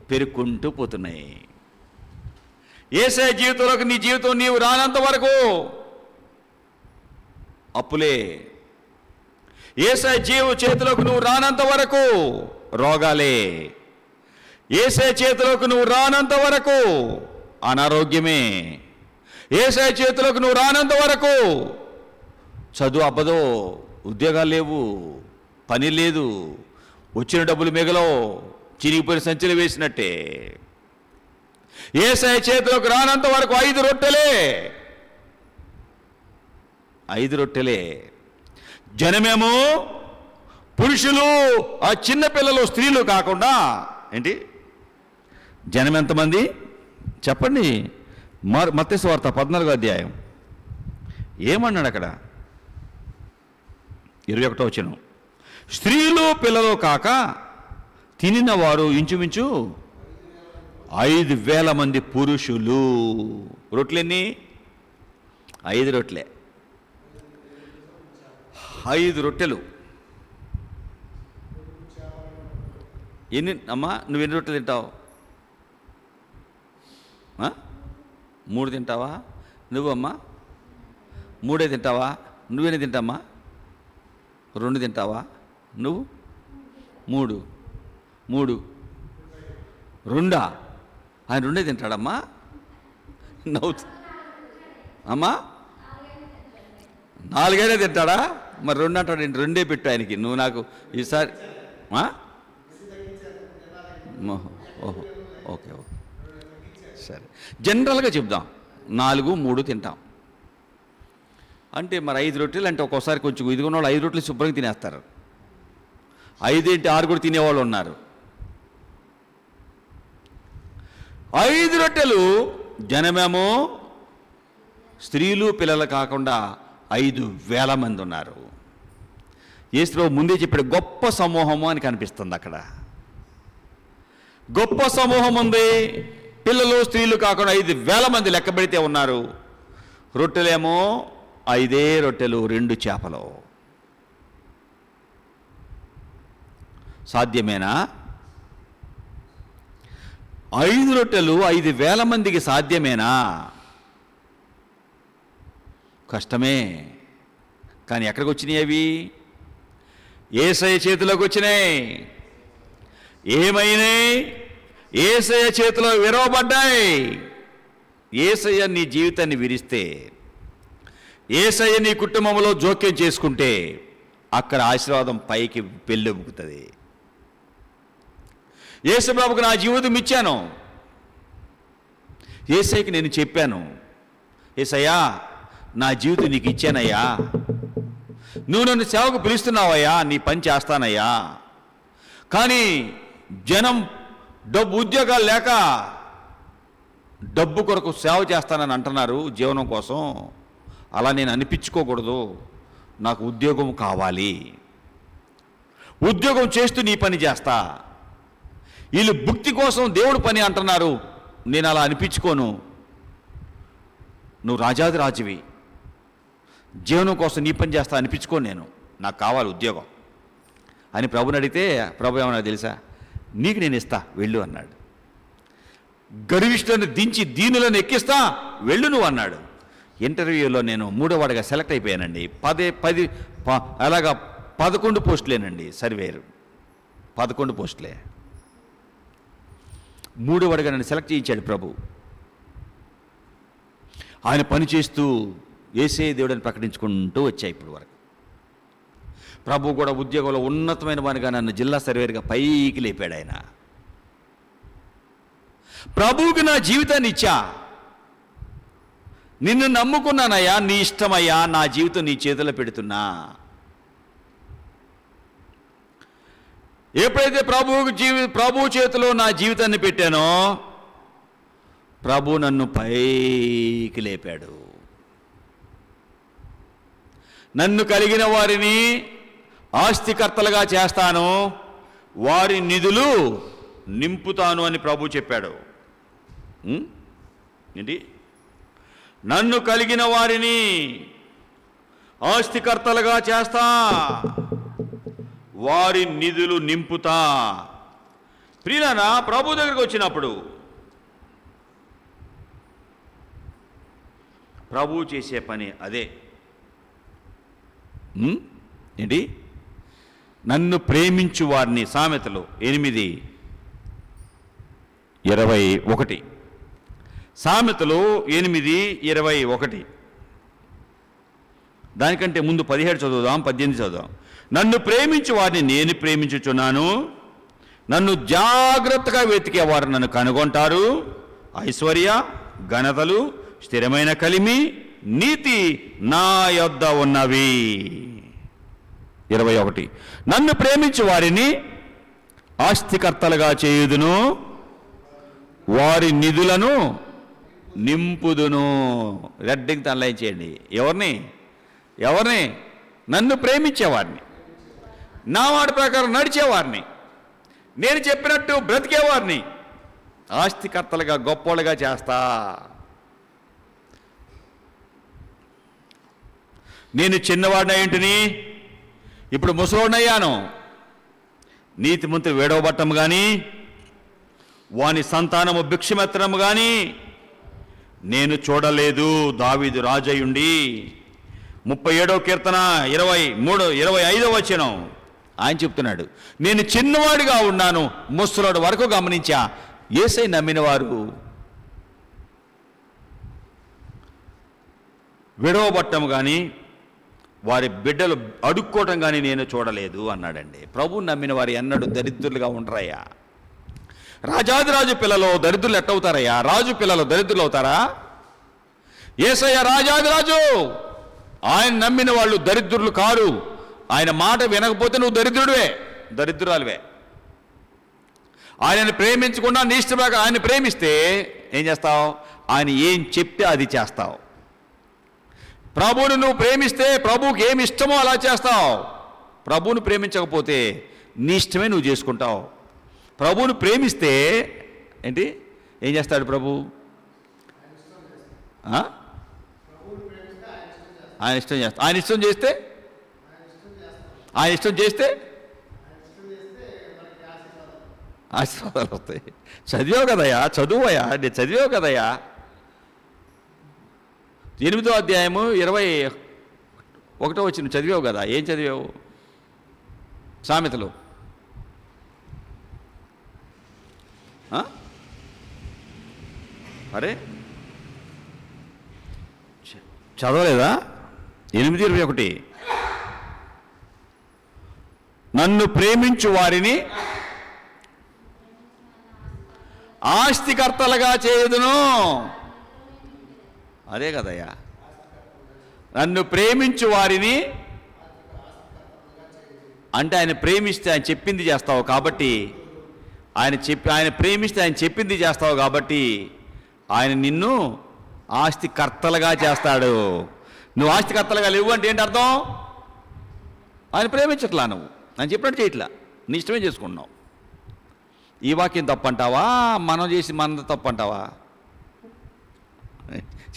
పెరుక్కుంటూ పోతున్నాయి. యేసయ్య జీవితంలోకి నీ జీవితం నీవు రానంత వరకు అప్పులే. యేసయ్య చేతిలోకి నువ్వు రానంత వరకు రోగాలే. యేసయ్య చేతిలోకి నువ్వు రానంత వరకు అనారోగ్యమే. యేసయ్య చేతిలోకి నువ్వు రానంత వరకు చదువు అబ్బదో, ఉద్యోగాలు లేవు, పని లేదు, వచ్చిన డబ్బులు మిగలవు, చిరిగిపోయిన సంచులు వేసినట్టే. యేసయ్య చేతిలోకి రానంత వరకు 5 రొట్టెలే, 5 రొట్టెలే. జనమేమో పురుషులు, ఆ చిన్నపిల్లలు, స్త్రీలు కాకుండా ఏంటి జనం ఎంతమంది చెప్పండి? మత్తయి సువార్త 14వ అధ్యాయం ఏమన్నాడు అక్కడ? 21వ వచనం, స్త్రీలు పిల్లలు కాక తినిన వారు ఇంచుమించు 5,000 మంది పురుషులు. రొట్టెలెన్ని? 5 రొట్టెలే, 5 రొట్టెలు. ఎన్ని అమ్మా? నువ్వు ఎన్ని రొట్టెలు తింటావు? 3 తింటావా? నువ్వమ్మా 3 తింటావా? నువ్వెన్ని తింటామ్మా? 2 తింటావా? నువ్వు 3 2 ఆయన 2 తింటాడమ్మా. నవ్వు అమ్మా, 4 తింటాడా? మరి 2 అంటాడు. 2 పెట్టు ఆయనకి. నువ్వు నాకు ఈసారి ఓహో, ఓకే ఓకే, సరే. జనరల్గా చెప్దాం, 4, 3 తింటాం అంటే మరి 5 రొట్టెలు అంటే ఒక్కోసారి కొంచెం ఇదిగున్న వాళ్ళు 5 రొట్టెలు శుభ్రంగా తినేస్తారు. 5 ఏంటి 6 కూడా తినేవాళ్ళు ఉన్నారు. 5 రొట్టెలు. జనమేమో స్త్రీలు పిల్లలు కాకుండా 5,000 మంది ఉన్నారు. యేసు ముందే చెప్పాడు, గొప్ప సమూహము అని కనిపిస్తుంది అక్కడ. గొప్ప సమూహం ఉంది. పిల్లలు స్త్రీలు కాకుండా 5,000 మంది లెక్క పెడితే ఉన్నారు. రొట్టెలేమో 5 రొట్టెలు 2 చేపలు. సాధ్యమేనా? 5 రొట్టెలు 5,000 మందికి సాధ్యమేనా? కష్టమే. కానీ ఎక్కడికి వచ్చినాయి అవి? యేసయ్య చేతిలోకి వచ్చినాయి. ఏమైనాయి? యేసయ్య చేతిలో విరవబడ్డాయి. యేసయ్య నీ జీవితాన్ని విరిస్తే, యేసయ్య నీ కుటుంబంలో జోక్యం చేసుకుంటే అక్కడ ఆశీర్వాదం పైకి పెళ్ళెముకుతుంది. యేసు ప్రభుకు నా జీవితం ఇచ్చాను. యేసయ్యకి నేను చెప్పాను, యేసయ్యా నా జీవితం నీకు ఇచ్చానయ్యా, నువ్వు నన్ను సేవకు పిలుస్తున్నావయ్యా, నీ పని చేస్తానయ్యా. కానీ జనం డబ్బు ఉద్యోగాలు లేక డబ్బు కొరకు సేవ చేస్తానని అంటున్నారు జీవనం కోసం. అలా నేను అనిపించుకోకూడదు. నాకు ఉద్యోగం కావాలి. ఉద్యోగం చేస్తూ నీ పని చేస్తా. వీళ్ళు భుక్తి కోసం దేవుడు పని అంటున్నారు, నేను అలా అనిపించుకోను. నువ్వు రాజాది రాజువి, జీవనం కోసం నీ పని చేస్తా అనిపించుకోను. నేను నాకు కావాలి ఉద్యోగం అని ప్రభుని అడిగితే ప్రభు ఏమన్నా తెలుసా? నీకు నేను ఇస్తా, వెళ్ళు అన్నాడు. గర్విష్ఠులను దించి దీనులను ఎక్కిస్తా, వెళ్ళు నువ్వు అన్నాడు. ఇంటర్వ్యూలో నేను 3వ వాడిగా సెలెక్ట్ అయిపోయానండి. 11 పోస్టులేనండి సర్వేరు. 11 పోస్టులే. 3వ వాడిగా నన్ను సెలెక్ట్ చేయించాడు ప్రభు. ఆయన పనిచేస్తూ యేసే దేవుడని ప్రకటించుకుంటూ వచ్చాయి ఇప్పుడు వరకు. ప్రభు కూడా ఉద్యోగంలో ఉన్నతమైన వానిగా నన్ను జిల్లా సర్వేరుగా పైకి లేపాడు ఆయన. ప్రభువుకి నా జీవితాన్ని ఇచ్చా. నిన్ను నమ్ముకున్నానయ్యా, నీ ఇష్టమయ్యా, నా జీవితం నీ చేతిలో పెడుతున్నా. ఎప్పుడైతే ప్రభు చేతిలో నా జీవితాన్ని పెట్టానో ప్రభు నన్ను పైకి లేపాడు. నన్ను కలిగిన వారిని ఆస్తికర్తలుగా చేస్తాను, వారి నిధులు నింపుతాను అని ప్రభు చెప్పాడు. ఏంటి? నన్ను కలిగిన వారిని ఆస్తికర్తలుగా చేస్తా, వారి నిధులు నింపుతా. ప్రియులారా, ప్రభు దగ్గరికి వచ్చినప్పుడు ప్రభు చేసే పని అదే. ఏంటి? నన్ను ప్రేమించు వారిని. సామెతలు 8:21. సామెతలు 8:21. దానికంటే ముందు 17 చదువుదాం, 18 చదువుదాం. నన్ను ప్రేమించు వారిని నేను ప్రేమించుచున్నాను, నన్ను జాగ్రత్తగా వెతికేవారు నన్ను కనుగొంటారు. ఐశ్వర్య, ఘనతలు, స్థిరమైన కలిమి, నీతి నా యొద్ద ఉన్నవి. 21. నన్ను ప్రేమించు వారిని ఆస్తికర్తలుగా చేయుదును, వారి నిధులను నింపుదును. రెడ్డింగ్ తనలై చేయండి. ఎవరిని? నన్ను ప్రేమించేవారిని, నా మాట ప్రకారం నడిచేవారిని, నేను చెప్పినట్టు బ్రతికేవారిని ఆస్తికర్తలుగా గొప్పోళ్ళుగా చేస్తా. నేను చిన్నవాడిని ఏంటిని, ఇప్పుడు ముసలోడినయ్యాను. నీతిమంతుడు వేడవబట్టము కానీ, వాని సంతానము భిక్షమెత్తడము కానీ నేను చూడలేదు. దావీదు రాజయుండి 37వ కీర్తన 25వ వచనం ఆయన చెప్తున్నాడు, నేను చిన్నవాడిగా ఉన్నాను, ముసలోడు వరకు గమనించా. యేసై నమ్మిన వారు విడవబట్టము కానీ, వారి బిడ్డలు అడుక్కోవటం కానీ నేను చూడలేదు అన్నాడండి. ప్రభు నమ్మిన వారు ఎన్నడూ దరిద్రులుగా ఉండరయ్యా. రాజాదిరాజు పిల్లలు దరిద్రులు ఎట్టవుతారయ్యా? రాజు పిల్లలు దరిద్రులు అవుతారా? యేసయ్య రాజాదిరాజు, ఆయన నమ్మిన వాళ్ళు దరిద్రులు కారు. ఆయన మాట వినకపోతే నువ్వు దరిద్రురాలువే. ఆయనను ప్రేమించకుండా నీ ఇష్టంగా ఆయన ప్రేమిస్తే ఏం చేస్తావు? ఆయన ఏం చెప్తే అది చేస్తావు. ప్రభువును నువ్వు ప్రేమిస్తే ప్రభువుకి ఏమి ఇష్టమో అలా చేస్తావు. ప్రభువును ప్రేమించకపోతే నీ ఇష్టమే నువ్వు చేసుకుంటావు. ప్రభువును ప్రేమిస్తే ఏంటి? ఏం చేస్తాడు ప్రభు? ఆయన ఇష్టం చేస్తా. ఆయన ఇష్టం చేస్తే ఆశీర్వాదాలు వస్తాయి. చదివావు కదయ్యా, చదువయ్యా, నేను చదివావు కదయ్యా. 8వ అధ్యాయము 21వ వచనం చదివావు కదా. ఏం చదివావు? సామెతలు. అరే చదవలేదా? 8:21. నన్ను ప్రేమించు వారిని ఆస్తికర్తలుగా చేయుదును. అదే కదయ్యా, నన్ను ప్రేమించు వారిని అంటే ఆయన ప్రేమిస్తే ఆయన చెప్పింది చేస్తావు కాబట్టి, ఆయన ప్రేమిస్తే ఆయన చెప్పింది చేస్తావు కాబట్టి ఆయన నిన్ను ఆస్తికర్తలుగా చేస్తాడు. నువ్వు ఆస్తికర్తలుగా లేవు అంటే ఏంటి అర్థం? ఆయన ప్రేమించట్లా, నువ్వు ఆయన చెప్పినట్టు చేయట్లా, నీ ఇష్టమే చేసుకుంటున్నావు. ఈ వాక్యం తప్పంటావా, మనం చేసి మన తప్పంటావా?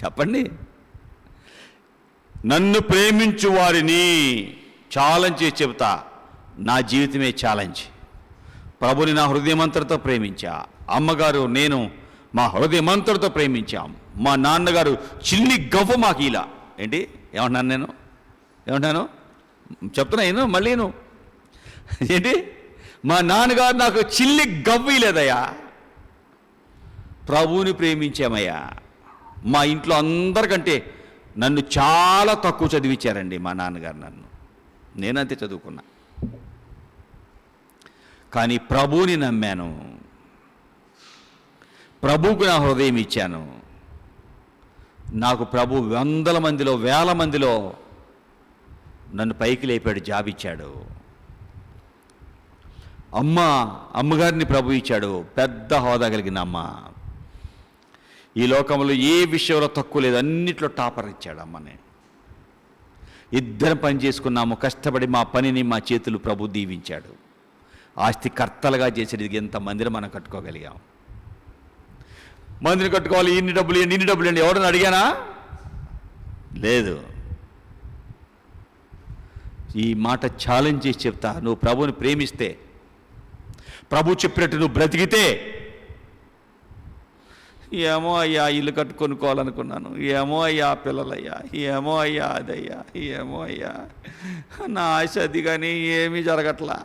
చెప్పండి. నన్ను ప్రేమించు వారిని ఛాలెంజ్ చేసి చెబుతా. నా జీవితమే ఛాలెంజ్. ప్రభుని నా హృదయమంతటితో ప్రేమించా. అమ్మగారు నేను మా హృదయమంతటితో ప్రేమించాం. మా నాన్నగారు చిల్లి గవ్వ మాకు ఇలా. ఏంటి ఏమన్నాను చెప్తున్నా నేను మళ్ళీ ఏంటి? మా నాన్నగారు నాకు చిల్లి గవ్వి లేదయ్యా, ప్రభువుని ప్రేమించామయ్యా. మా ఇంట్లో అందరికంటే నన్ను చాలా తక్కువ చదివించారండి మా నాన్నగారు నన్ను. నేనంతే చదువుకున్నా, కానీ ప్రభువుని నమ్మాను, ప్రభువుకు నా హృదయం ఇచ్చాను. నాకు ప్రభు వందల మందిలో, వేల మందిలో నన్ను పైకి లేపాడు, జాబ్ ఇచ్చాడు. అమ్మగారిని ప్రభు ఇచ్చాడు, పెద్ద హోదా కలిగిన అమ్మ. ఈ లోకంలో ఏ విషయంలో తక్కువ లేదు, అన్నిట్లో టాపర్ ఇచ్చాడు అమ్మని. ఇద్దరం పని చేసుకున్నాము, కష్టపడి మా పనిని మా చేతులు ప్రభు దీవించాడు. ఆస్తి కర్తలుగా చేసేది ఎంతమందిని మనం కట్టుకోగలిగాం. మందిని కట్టుకోవాలి, ఇన్ని డబ్బులు అండి ఎవడని అడిగానా? లేదు. ఈ మాట ఛాలెంజ్ చేసి చెప్తా, నువ్వు ప్రభువుని ప్రేమిస్తే, ప్రభు చెప్పినట్టు నువ్వు బ్రతికితే, ఏమో అయ్యా ఇల్లు కట్టుకొనుకోవాలనుకున్నాను, ఏమో అయ్యా పిల్లలయ్యా, ఏమో అయ్యా అదయ్యా, ఏమో అయ్యా నా ఆశ అది, కానీ ఏమీ జరగట్లా,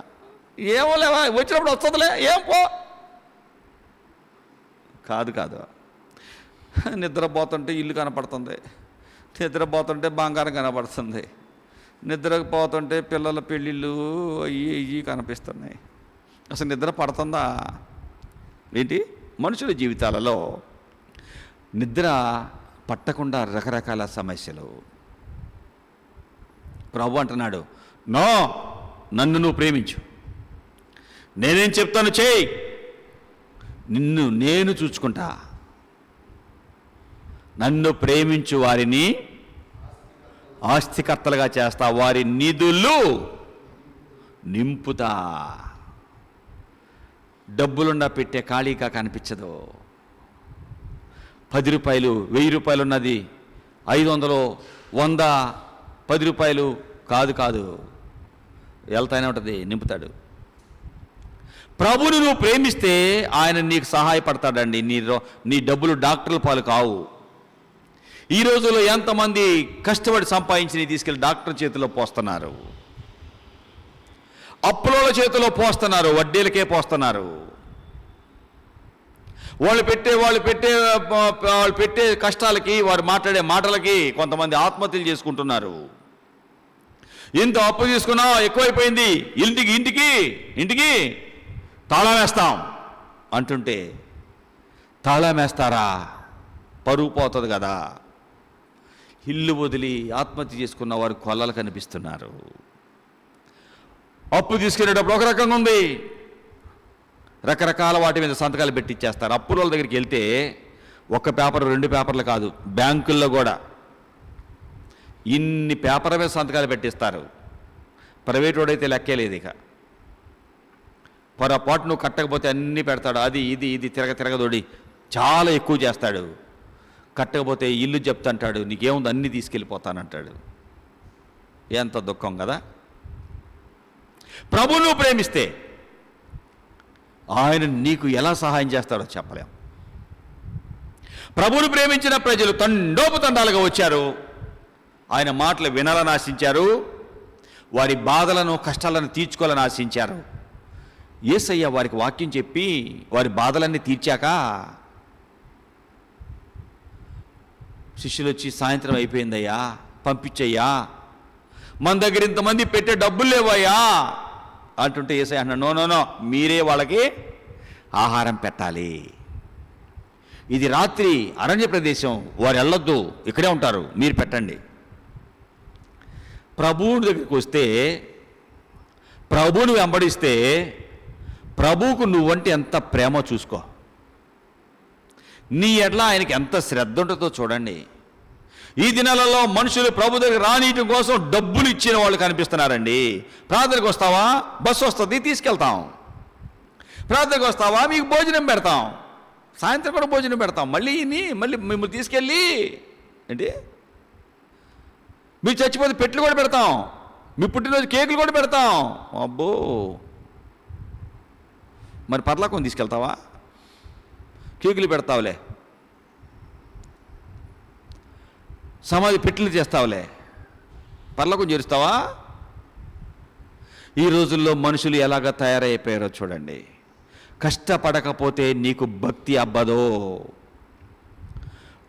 ఏమో లేవా వచ్చినప్పుడు వస్తుందిలే, ఏం పో. కాదు, నిద్రపోతుంటే ఇల్లు కనపడుతుంది, నిద్రపోతుంటే బంగారం కనపడుతుంది, నిద్రపోతుంటే పిల్లల పెళ్ళిళ్ళు ఇవి కనిపిస్తున్నాయి. అసలు నిద్ర పడుతుందా ఏంటి? మనుషుల జీవితాలలో నిద్ర పట్టకుండా రకరకాల సమస్యలు. ప్రభు అంటున్నాడు, నన్ను నువ్వు ప్రేమించు, నేనేం చెప్తాను చేయి, నిన్ను నేను చూసుకుంటా. నన్ను ప్రేమించు వారిని ఆస్తికర్తలుగా చేస్తా, వారి నిధులు నింపుతా. డబ్బులున్నా పెట్టే ఖాళీగా కనిపించదు. 10 రూపాయలు 1000 రూపాయలు ఉన్నది 500 100 10 రూపాయలు కాదు వెళ్తానే ఉంటుంది, నింపుతాడు. ప్రభువుని నువ్వు ప్రేమిస్తే ఆయన నీకు సహాయపడతాడండి. నీ డబ్బులు డాక్టర్ల పాలు కావు. ఈ రోజుల్లో ఎంతమంది కష్టపడి సంపాదించి తీసుకెళ్ళి డాక్టర్ చేతిలో పోస్తున్నారు, అప్పుల చేతిలో పోస్తున్నారు, వడ్డీలకే పోస్తున్నారు. వాళ్ళు పెట్టే కష్టాలకి, వారు మాట్లాడే మాటలకి కొంతమంది ఆత్మహత్యలు చేసుకుంటున్నారు. ఇంత అప్పు తీసుకున్నా ఎక్కువైపోయింది, ఇంటికి తాళం వేస్తాం అంటుంటే, తాళం వేస్తారా? పరువు పోతుంది కదా. ఇల్లు వదిలి ఆత్మహత్య చేసుకున్న వారు కొల్లలు కనిపిస్తున్నారు. అప్పు తీసుకునేటప్పుడు ఒక రకంగా ఉంది, రకరకాల వాటి మీద సంతకాలు పెట్టిచ్చేస్తారు. అప్పుల వాళ్ళ దగ్గరికి వెళ్తే 1 పేపర్ 2 పేపర్లు కాదు, బ్యాంకుల్లో కూడా ఇన్ని పేపర్ల మీద సంతకాలు పెట్టిస్తారు. ప్రైవేట్ వాడైతే లెక్కే లేదు. ఇక పొరపాటు నువ్వు కట్టకపోతే అన్నీ పెడతాడు, అది ఇది తిరగదోడి చాలా ఎక్కువ చేస్తాడు. కట్టకపోతే ఇల్లు చెప్తాంటాడు, నీకేముంది అన్నీ తీసుకెళ్ళిపోతానంటాడు. ఎంత దుఃఖం కదా. ప్రభువును ప్రేమిస్తే ఆయన నీకు ఎలా సహాయం చేస్తాడో చెప్పలేం. ప్రభువును ప్రేమించిన ప్రజలు తండోపతండాలుగా వచ్చారు, ఆయన మాటలు వినాలని ఆశించారు, వారి బాధలను కష్టాలను తీర్చుకోవాలని ఆశించారు. యేసయ్య వారికి వాక్యం చెప్పి వారి బాధలన్నీ తీర్చాక శిష్యులు వచ్చి, సాయంత్రం అయిపోయిందయ్యా, పంపించయ్యా, మన దగ్గర ఇంతమంది పెట్టే డబ్బులు లేవయ్యా అంటుంటే యేసయ్య అన్నాడు, నో మీరే వాళ్ళకి ఆహారం పెట్టాలి. ఇది రాత్రి అరణ్య ప్రదేశం, వారు వెళ్ళొద్దు, ఇక్కడే ఉంటారు, మీరు పెట్టండి. ప్రభువుని దగ్గరికి వస్తే, ప్రభువుని వెంబడిస్తే, ప్రభువుకు నువ్వంటే ఎంత ప్రేమ చూసుకో, నీ ఎట్లా ఆయనకి ఎంత శ్రద్ధ ఉంటుందో చూడండి. ఈ దినాలలో మనుషులు ప్రభు దగ్గర రానియటం కోసం డబ్బులు ఇచ్చిన వాళ్ళు కనిపిస్తున్నారండి. ప్రార్థనకు వస్తావా, బస్సు వస్తుంది తీసుకెళ్తాం. ప్రార్థనకు వస్తావా, మీకు భోజనం పెడతాం, సాయంత్రం కూడా భోజనం పెడతాం, మళ్ళీ మిమ్మల్ని తీసుకెళ్ళి ఏంటి, మీరు చచ్చిపోతే పెట్లు కూడా పెడతాం, మీ పుట్టినరోజు కేకులు కూడా పెడతాం. అబ్బో, మరి పర్లాకం తీసుకెళ్తావా, కేకులు పెడతావులే, సమాధి పెట్లు చేస్తావులే, పర్లోకం చేరుస్తావా? ఈ రోజుల్లో మనుషులు ఎలాగ తయారైపోయారో చూడండి. కష్టపడకపోతే నీకు భక్తి అబ్బదో.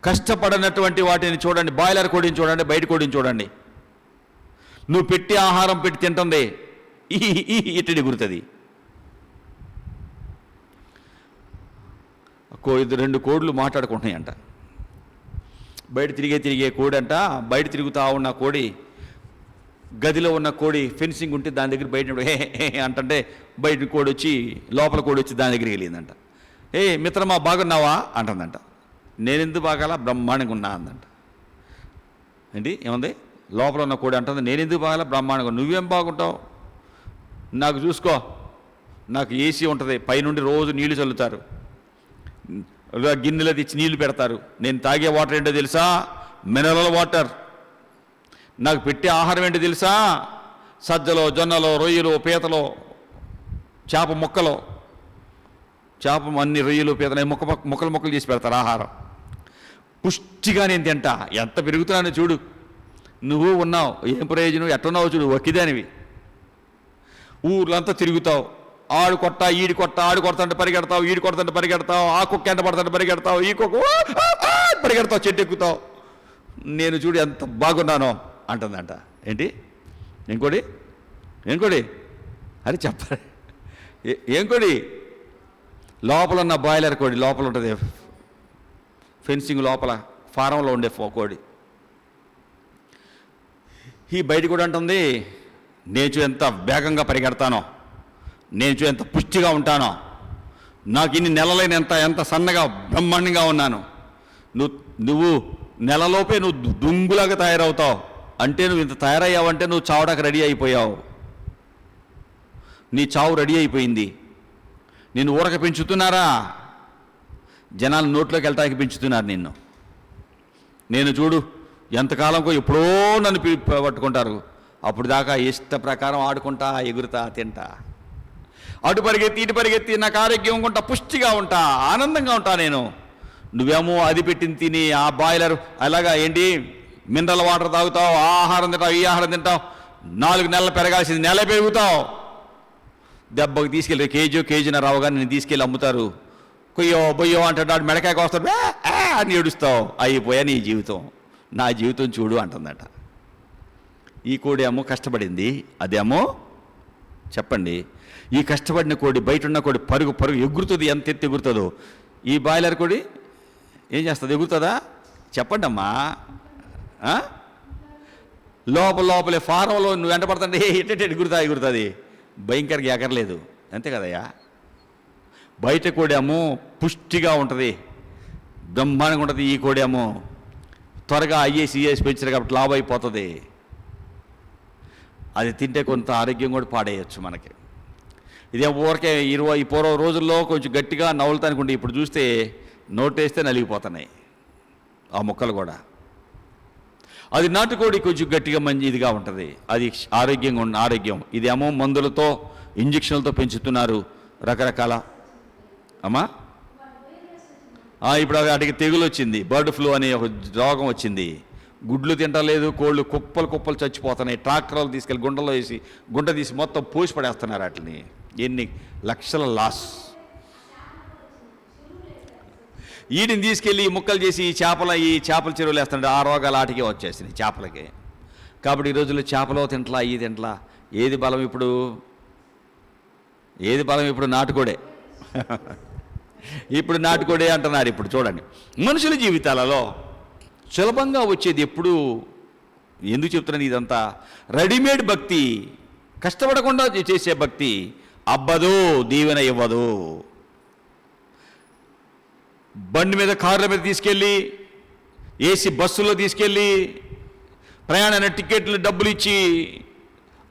కష్టపడనటువంటి వాటిని చూడండి, బాయిలర్ కోడిని చూడండి, బయట కోడిని చూడండి. నువ్వు పెట్టి ఆహారం పెట్టి తింటుంది ఇట్టడి గురుతుంది. రెండు కోళ్ళు మాట్లాడుకుంటున్నాయంట. బయట తిరిగే కోడి అంట, బయట తిరుగుతూ ఉన్న కోడి, గదిలో ఉన్న కోడి ఫెన్సింగ్ ఉంటే దాని దగ్గర బయట హే అంటే బయట కోడి వచ్చి లోపల కోడి వచ్చి దాని దగ్గరికి వెళ్ళిందంట. ఏ మిత్రమా బాగున్నావా అంటుందంట. నేనెందుకు బాగాలా, బ్రహ్మాండంగా ఉన్నా అందంట. ఏంటి ఏముంది, లోపల ఉన్న కోడి అంటుంది నేనెందుకు బాగాలా, బ్రహ్మాండంగా. నువ్వేం బాగుంటావు, నాకు చూసుకో, నాకు ఏసీ ఉంటుంది, పైనుండి రోజు నీళ్లు చల్లుతారు, గిన్నెలో తెచ్చి నీళ్లు పెడతారు, నేను తాగే వాటర్ ఏంటో తెలుసా, మినరల్ వాటర్. నాకు పెట్టే ఆహారం ఏంటో తెలుసా, సజ్జలో, జొన్నలో, రొయ్యలు, పీతలో, చేప ముక్కలో, చేప అన్ని రొయ్యలు, పీతలు ముక్కలు చేసి పెడతారు ఆహారం. పుష్టిగా నేను తింటా. ఎంత పెరుగుతున్నానో చూడు, నువ్వు ఉన్నావు, ఏం ప్రయోజనం, ఎట్టున్నావు చూడు, ఒక్కిదానివి. ఊర్లంతా తిరుగుతావు, ఆడు కొట్ట ఈడి కొట్ట, ఆడు కొడతంటే పరిగెడతావు, ఈడు కొడతంటే పరిగెడతావు, ఆ కుక్క ఎంట పడతంటే పరిగెడతావు, ఈ కుక్క పరిగెడతావు, చెట్టు ఎక్కుతావు. నేను చూడు ఎంత బాగున్నానో అంటుందంట. ఏంటి ఏం కోడి అరే చెప్పాలి, ఏం కోడి, లోపల ఉన్న బాయిలర్ కోడి, లోపల ఉంటుంది ఫెన్సింగ్ లోపల ఫారంలో ఉండే కోడి. ఈ బయట కూడా అంటుంది నేను ఎంత వేగంగా పరిగెడతానో, నేను ఎంత పుష్టిగా ఉంటానో, నాకు ఇన్ని నెలలైన ఎంత సన్నగా బ్రహ్మాండంగా ఉన్నాను. నువ్వు నెలలోపే నువ్వు దుంగులాగా తయారవుతావు. అంటే నువ్వు ఇంత తయారయ్యావంటే నువ్వు చావడానికి రెడీ అయిపోయావు. నీ చావు రెడీ అయిపోయింది. నిన్ను ఊరక పెంచుతున్నారా, జనాలు నోట్లోకి వెళ్ళటానికి పెంచుతున్నారు నిన్ను. నేను చూడు ఎంతకాలంకో ఎప్పుడో నన్ను పట్టుకుంటారు, అప్పుడు దాకా ఇష్ట ప్రకారం ఆడుకుంటా, ఎగురుతా, తింటా, అటు పరిగెత్తి ఇటు పరిగెత్తి, నాకు ఆరోగ్యం ఉంటా, పుష్టిగా ఉంటా, ఆనందంగా ఉంటా నేను. నువ్వేమో అది పెట్టింది తిని ఆ బాయిలర్ అలాగా ఏంటి మినరల్ వాటర్ తాగుతావు, ఆహారం తింటావు, ఈ ఆహారం తింటావు, 4 నెలలు పెరగాల్సింది నెల పెరుగుతావు. దెబ్బకి తీసుకెళ్ళి కేజీన రావుగా నేను తీసుకెళ్ళి అమ్ముతారు. కొయ్యో బొయ్యో అంటాడు, మెడకాయకు వస్తాడు అని ఏడుస్తావు. అయిపోయా నీ జీవితం, నా జీవితం చూడు అంటుందట. ఈ కోడి ఏమో కష్టపడింది, అదేమో చెప్పండి, ఈ కష్టపడిన కోడి, బయట ఉన్న కోడి పరుగు ఎగురుతుంది, ఎంత ఎత్తి ఎగురుతుందో. ఈ బాయిలర్ కోడి ఏం చేస్తుంది, ఎగురుతుందా చెప్పండి అమ్మా. లోపలే ఫారంలో నువ్వు వెంట పడుతుంటే ఎగురుతుంది, భయంకరంగా ఎగరలేదు, అంతే కదయ్యా. బయట కోడేమో పుష్టిగా ఉంటుంది, బ్రహ్మాండంగా ఉంటుంది. ఈ కోడేమో త్వరగా IAS పెంచారు కాబట్టి లాభ అయిపోతుంది. అది తింటే కొంత ఆరోగ్యం కూడా పాడేయచ్చు మనకి. ఇదే ఊరికే 20 రోజుల్లో కొంచెం గట్టిగా నవ్వులుతానుకుంటే ఇప్పుడు చూస్తే నోటేస్తే నలిగిపోతున్నాయి ఆ ముక్కలు కూడా. అది నాటుకోడి కొంచెం గట్టిగా ఇదిగా ఉంటుంది, అది ఆరోగ్యంగా ఉన్న ఆరోగ్యం. ఇదేమో మందులతో ఇంజక్షన్లతో పెంచుతున్నారు రకరకాల. అమ్మా ఇప్పుడు వాటికి తెగులు వచ్చింది, బర్డ్ ఫ్లూ అనే ఒక రోగం వచ్చింది. గుడ్లు తింటలేదు, కోళ్ళు కుప్పలు చచ్చిపోతున్నాయి. ట్రాక్టర్లు తీసుకెళ్ళి గుంటలో వేసి గుంట తీసి మొత్తం పోసి పడేస్తున్నారు వాటిని. ఎన్ని లక్షల లాస్. వీటిని తీసుకెళ్ళి ముక్కలు చేసి ఈ చేపల చెరువులు వేస్తుంటే ఆ రోగాలు ఆటికే వచ్చేసినాయి చేపలకి. కాబట్టి ఈ రోజుల్లో చేపలో తింటలా, ఈ తింటలా. ఏది బలం ఇప్పుడు నాటుకోడే. ఇప్పుడు నాటుకోడే అంటున్నాడు. ఇప్పుడు చూడండి, మనుషుల జీవితాలలో సులభంగా వచ్చేది ఎప్పుడు, ఎందుకు చెప్తున్నాను ఇదంతా, రెడీమేడ్ భక్తి, కష్టపడకుండా చేసే భక్తి అబ్బదు, దీవెన ఇవ్వదు. బండి మీద, కార్ల మీద తీసుకెళ్ళి, ఏసీ బస్సులో తీసుకెళ్ళి, ప్రయాణ టికెట్లు డబ్బులు ఇచ్చి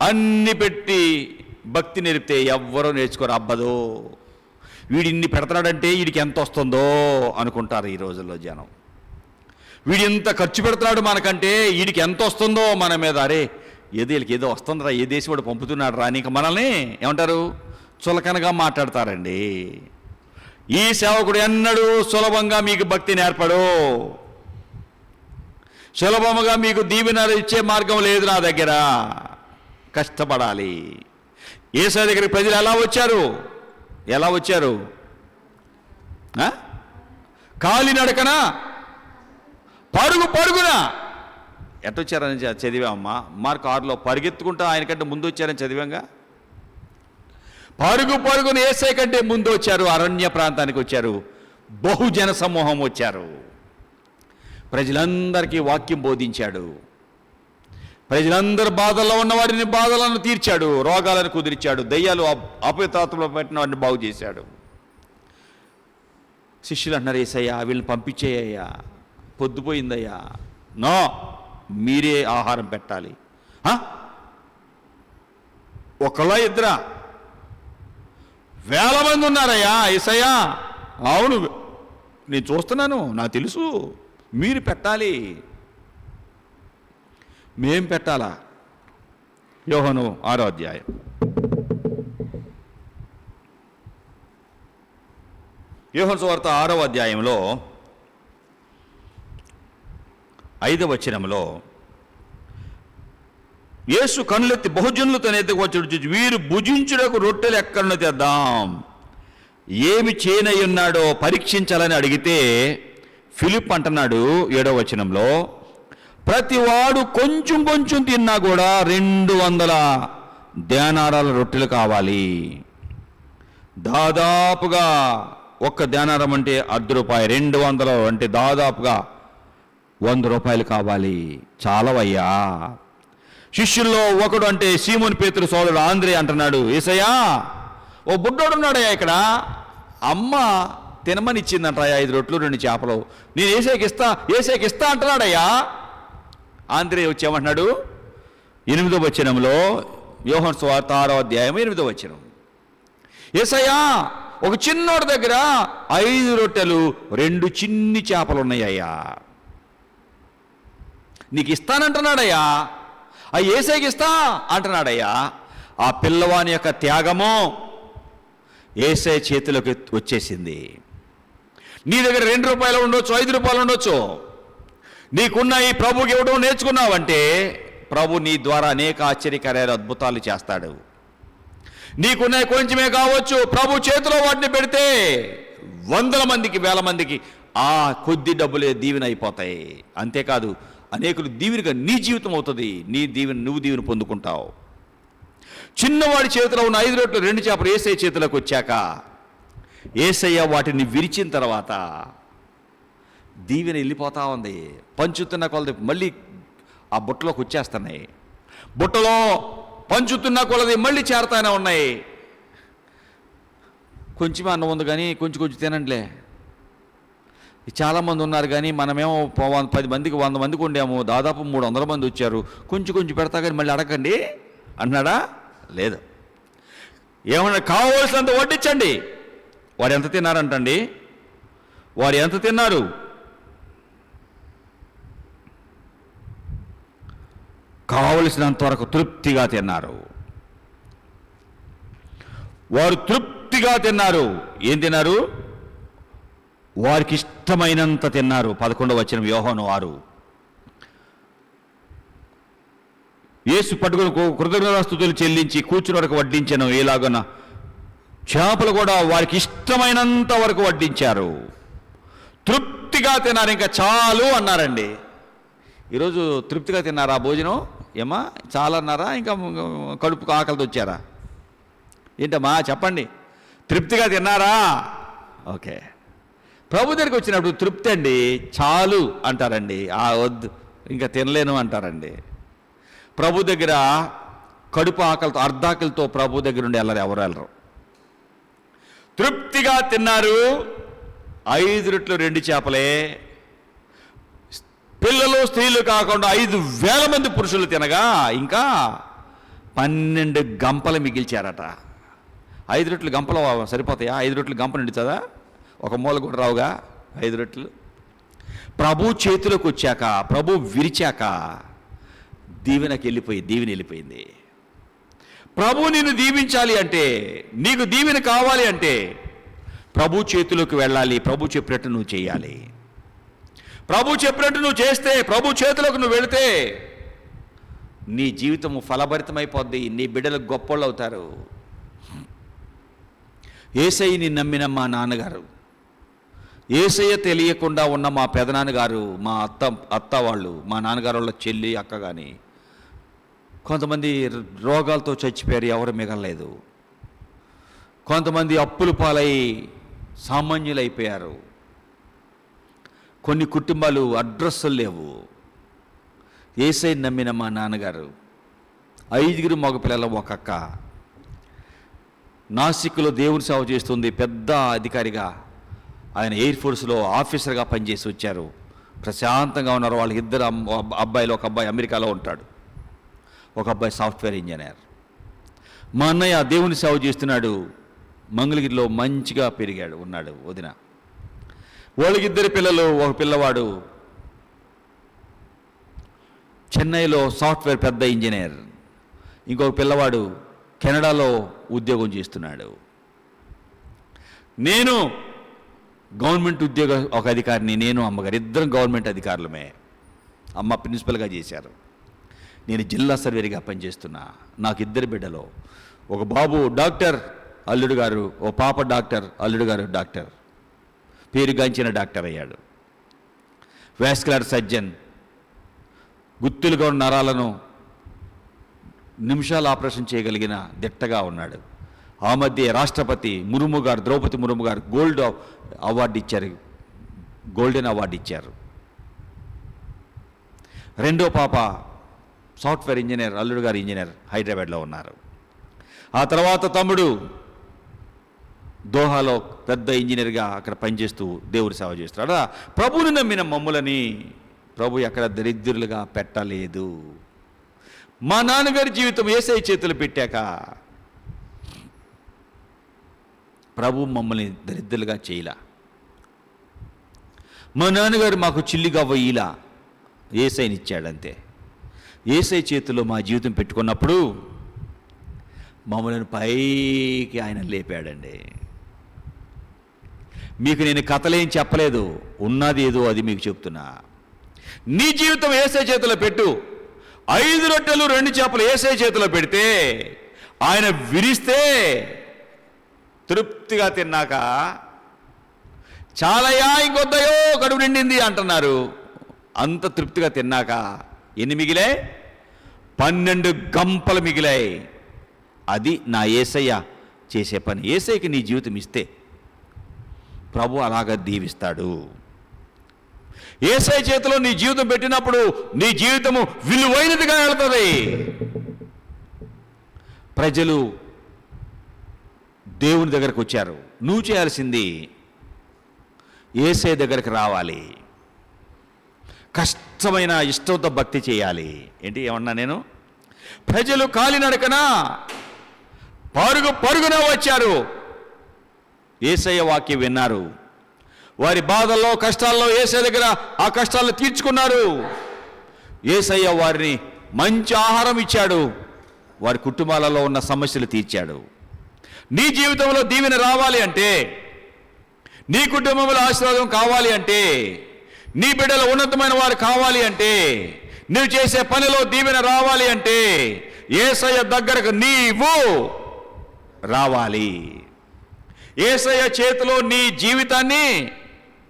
అన్ని పెట్టి భక్తి నేర్పితే ఎవ్వరూ నేర్చుకోరు, అబ్బదు. వీడు ఇన్ని పెడతాడంటే వీడికి ఎంత వస్తుందో అనుకుంటారు ఈ రోజుల్లో జనం. వీడు ఇంత ఖర్చు పెడతాడు మనకంటే వీడికి ఎంత వస్తుందో మన మీద. అరే వీళ్ళకి ఏదో వస్తుందిరా, ఏ దేశం వాడు పంపుతున్నాడు రా అని మనల్ని ఏమంటారు, చులకనగా మాట్లాడతారండి. ఈ సేవకుడు ఎన్నడూ సులభంగా మీకు భక్తి నేర్పడు, సులభముగా మీకు దీవెన ఇచ్చే మార్గం లేదు నా దగ్గర. కష్టపడాలి. యేసయ్య దగ్గరికి ప్రజలు ఎలా వచ్చారు? కాలినడకన పరుగున ఎట్టొచ్చారని చదివామమ్మా. మార్కు 6లో పరిగెత్తుకుంటూ ఆయనకంటే ముందు వచ్చారని చదివాంగా. పరుగున యేసయ్య కంటే ముందు వచ్చారు, అరణ్య ప్రాంతానికి వచ్చారు, బహుజన సమూహం వచ్చారు. ప్రజలందరికీ వాక్యం బోధించాడు. ప్రజలందరూ బాధల్లో ఉన్న వారిని బాధలను తీర్చాడు, రోగాలను కుదిర్చాడు, దయ్యాలు అపవిత్రాత్మలో పెట్టిన వారిని బాగు చేశాడు. శిష్యులు అంటున్నారు, యేసయ్యా వీళ్ళని పంపించేయ్యా, పొద్దుపోయిందయ్యా. నో, మీరే ఆహారం పెట్టాలి. ఒకళ్ళ ఇద్దరా? వేల మంది ఉన్నారయ్యా. యేసయ్యా అవును నేను చూస్తున్నాను, నాకు తెలుసు, మీరు పెట్టాలి. మేం పెట్టాలా? యోహాను 6వ అధ్యాయం. యోహాను సువార్త 6వ అధ్యాయంలో 5వ వచనంలో యేసు కనులెత్తి బహుజనులతో ఎద్దకు వచ్చి, వీరు భుజించుటకు రొట్టెలు ఎక్కడనో తెద్దాం, ఏమి చేయనయ్యున్నాడో పరీక్షించాలని అడిగితే ఫిలిప్ అంటున్నాడు 7వ వచనంలో, ప్రతివాడు కొంచెం తిన్నా కూడా 200 దేనారాల రొట్టెలు కావాలి. దాదాపుగా ఒక్క దేనారం అంటే ₹1/2, 200 అంటే దాదాపుగా ₹100 కావాలి. చాలవయ్యా. శిష్యుల్లో ఒకడు అంటే సీమోను పేతురు సోదరుడు ఆంద్రే అంటున్నాడు, యేసయ్యా ఓ బుడ్డోడు ఉన్నాడయ్యా ఇక్కడ, అమ్మ తినమని ఇచ్చిందంటయ్యా 5 రొట్లు 2 చేపలు, నేను యేసయ్యకి ఇస్తా అంటున్నాడయ్యా. ఆంద్రే వచ్చామంటున్నాడు 8వ వచనంలో, యోహాను సువార్త 6వ అధ్యాయం 8వ వచనం. యేసయ్యా ఒక చిన్నోడి దగ్గర 5 రొట్టెలు 2 చిన్ని చేపలు ఉన్నాయ్యా, నీకు ఇస్తానంటున్నాడయ్యా. ఆ యేసయ్యకి ఇస్తా అంటున్నాడయ్యా. ఆ పిల్లవాని యొక్క త్యాగము యేసయ్య చేతిలోకి వచ్చేసింది. నీ దగ్గర ₹2 ఉండొచ్చు, ₹5 ఉండొచ్చు, నీకున్న ఈ ప్రభుకి ఇవ్వడం నేర్చుకున్నావంటే ప్రభు నీ ద్వారా అనేక ఆశ్చర్యకరమైన అద్భుతాలు చేస్తాడు. నీకున్న కొంచెమే కావచ్చు, ప్రభు చేతిలో వాటిని పెడితే 100 మందికి 1000 మందికి ఆ కొద్ది డబ్బులే దీవెన అయిపోతాయి. అంతేకాదు అనేకులు దీవెనగా నీ జీవితం అవుతుంది, నువ్వు దీవెన పొందుకుంటావు. చిన్నవాడి చేతిలో ఉన్న 5 రొట్టెలు 2 చేపలు యేసయ్య చేతిలోకి వచ్చాక యేసయ్య వాటిని విరిచిన తర్వాత దీవెన వెళ్ళిపోతా ఉంది. పంచుతున్న కొలది మళ్ళీ ఆ బుట్టలోకి వచ్చేస్తున్నాయి, బుట్టలో పంచుతున్న కొలది మళ్ళీ చేరతానే ఉన్నాయి. కొంచెమే అన్నం ఉంది కానీ కొంచెం తినండిలే. చాలామంది ఉన్నారు కానీ మనమేమో 10 మందికి 100 మందికి ఉండాము, దాదాపు 300 మంది వచ్చారు, కొంచెం పెడతా కానీ మళ్ళీ అడగండి అన్నాడా? లేదు. ఏమన్నా కావాల్సినంత వడ్డించండి. వారు ఎంత తిన్నారంటండి? వారు ఎంత తిన్నారు? కావలసినంత వరకు తృప్తిగా తిన్నారు. వారు తృప్తిగా తిన్నారు. ఏం తిన్నారు? వారికి ఇష్టమైనంత తిన్నారు. 11వ వచనం యోహాను 6. యేసు పట్టుకుని కృతజ్ఞతాస్తుతులు చెల్లించి కూర్చుని వరకు వడ్డించను. ఎలాగన చేపలు కూడా వారికి ఇష్టమైనంత వరకు వడ్డించారు. తృప్తిగా తిన్నారు. ఇంకా చాలు అన్నారండి. ఈరోజు తృప్తిగా తిన్నారా భోజనం? ఏమా చాలా అన్నారా? ఇంకా కడుపుకు ఆకలితో వచ్చారా? ఏంటమ్మా చెప్పండి, తృప్తిగా తిన్నారా? ఓకే. ప్రభు దగ్గరికి వచ్చినప్పుడు తృప్తి అండి, చాలు అంటారండి. వద్దు ఇంకా తినలేను అంటారండి. ప్రభు దగ్గర కడుపు ఆకలితో అర్ధాకలితో ప్రభు దగ్గర ఉండి ఎవరు వెళ్ళరు. తృప్తిగా తిన్నారు. 5 రొట్టెలు 2 చేపలే. పిల్లలు స్త్రీలు కాకుండా 5,000 మంది పురుషులు తినగా ఇంకా 12 గంపలు మిగిల్చారట. 5 రొట్టెలు గంపలు సరిపోతాయా? 5 రొట్టెలు గంప నిండుతుందా? ఒక మూల కూడా రావుగా 5 రొట్టెలు. ప్రభు చేతిలోకి వచ్చాక, ప్రభు విరిచాక దీవెన వెళ్ళిపోయింది. ప్రభు నిన్ను దీవించాలి అంటే, నీకు దీవెన కావాలి అంటే ప్రభు చేతిలోకి వెళ్ళాలి. ప్రభు చెప్పినట్టు నువ్వు చేయాలి. ప్రభు చెప్పినట్టు నువ్వు చేస్తే, ప్రభు చేతిలోకి నువ్వు వెళితే నీ జీవితము ఫలభరితమైపోద్ది. నీ బిడ్డలకు గొప్పోళ్ళు అవుతారు. యేసయ్యని నమ్మిన మా నాన్నగారు, యేసయ్య తెలియకుండా ఉన్న మా పెదనాన్నగారు, మా అత్త వాళ్ళు, మా నాన్నగారు వాళ్ళ చెల్లి, అక్క కానీ కొంతమంది రోగాలతో చచ్చిపోయారు, ఎవరు మిగలలేదు. కొంతమంది అప్పుల పాలై సామాన్యులైపోయారు. కొన్ని కుటుంబాలు అడ్రస్సులు లేవు. యేసయ్యని నమ్మిన మా నాన్నగారు 5 మగపిల్లలు, ఒక అక్క నాసిక్లో దేవుని సేవ చేస్తుంది, పెద్ద అధికారిగా. ఆయన ఎయిర్ ఫోర్స్లో ఆఫీసర్గా పనిచేసి వచ్చారు. ప్రశాంతంగా ఉన్నారు. వాళ్ళకి 2 అబ్బాయిలు, ఒక అబ్బాయి అమెరికాలో ఉంటాడు, ఒక అబ్బాయి సాఫ్ట్వేర్ ఇంజనీర్. మా అన్నయ్య దేవుని సేవ చేస్తున్నాడు, మంగళగిరిలో మంచిగా ఉన్నాడు వదిన. వాళ్ళకి 2 పిల్లలు, ఒక పిల్లవాడు చెన్నైలో సాఫ్ట్వేర్ పెద్ద ఇంజనీర్, ఇంకొక పిల్లవాడు కెనడాలో ఉద్యోగం చేస్తున్నాడు. నేను గవర్నమెంట్ ఒక అధికారిని, నేను అమ్మగారు 2 గవర్నమెంట్ అధికారులమే. అమ్మ ప్రిన్సిపల్గా చేశారు, నేను జిల్లా సర్వేరిగా పనిచేస్తున్నా. నాకు 2 బిడ్డలు, ఒక బాబు డాక్టర్, అల్లుడు గారు, ఓ పాప డాక్టర్, అల్లుడు గారు డాక్టర్, పేరుగాంచిన డాక్టర్ అయ్యాడు. వాస్కులర్ సర్జన్, గుత్తులుగా ఉన్న నరాలను నిమిషాలు ఆపరేషన్ చేయగలిగిన దిట్టగా ఉన్నాడు. ఆ మధ్య రాష్ట్రపతి ముర్ము గారు, ద్రౌపది ముర్ము గారు గోల్డెన్ అవార్డు ఇచ్చారు. 2వ పాప సాఫ్ట్వేర్ ఇంజనీర్, అల్లుడు గారు ఇంజనీర్, హైదరాబాద్లో ఉన్నారు. ఆ తర్వాత తమ్ముడు దోహాలో పెద్ద ఇంజనీర్గా అక్కడ పనిచేస్తూ దేవుడి సేవ చేస్తున్నాడు. ప్రభువుని నమ్మిన మమ్ములని ప్రభు ఎక్కడ దరిద్రులుగా పెట్టలేదు. మా నాన్నగారి జీవితం యేసయ్య చేతులు పెట్టాక ప్రభు మమ్మల్ని దరిద్రులుగా చేయలా. మా నాన్నగారు మాకు చిల్లిగా ఇలా యేసయ్యనిచ్చాడంతే. యేసయ్య చేతిలో మా జీవితం పెట్టుకున్నప్పుడు మమ్మల్ని పైకి ఆయన లేపాడండి. మీకు నేను కథలేం చెప్పలేదు, ఉన్నది ఏదో అది మీకు చెప్తున్నా. నీ జీవితం యేసయ్య చేతిలో పెట్టు. 5 రొట్టెలు 2 చేపలు యేసయ్య చేతిలో పెడితే ఆయన విరిస్తే తృప్తిగా తిన్నాక చాలయ్యా ఇంకొద్దయో కడుపు నిండింది అంటున్నారు. అంత తృప్తిగా తిన్నాక ఎన్ని మిగిలాయి? 12 గంపలు మిగిలాయి. అది నా యేసయ్య చేసే పని. యేసయ్యకి నీ జీవితం ఇస్తే ప్రభు అలాగా దీవిస్తాడు. యేసయ్య చేతిలో నీ జీవితం పెట్టినప్పుడు నీ జీవితము విలువైనదిగా వెళ్తుంది. ప్రజలు దేవుని దగ్గరకు వచ్చారు. నువ్వు చేయాల్సింది యేసయ్య దగ్గరికి రావాలి. కష్టమైన ఇష్టంతో భక్తి చేయాలి. ఏంటి ఏమన్నా నేను? ప్రజలు కాలినడకన పరుగున వచ్చారు. యేసయ్య వాక్యం విన్నారు. వారి బాధల్లో, కష్టాల్లో యేసయ్య దగ్గర ఆ కష్టాలను తీర్చుకున్నారు. యేసయ్య వారిని మంచి ఆహారం ఇచ్చాడు. వారి కుటుంబాలలో ఉన్న సమస్యలు తీర్చాడు. నీ జీవితంలో దీవెన రావాలి అంటే, నీ కుటుంబంలో ఆశీర్వాదం కావాలి అంటే, నీ బిడ్డలు ఉన్నతమైన వారు కావాలి అంటే, నువ్వు చేసే పనిలో దీవెన రావాలి అంటే యేసయ్య దగ్గరకు నీవు రావాలి. యేసయ్య చేతిలో నీ జీవితాన్ని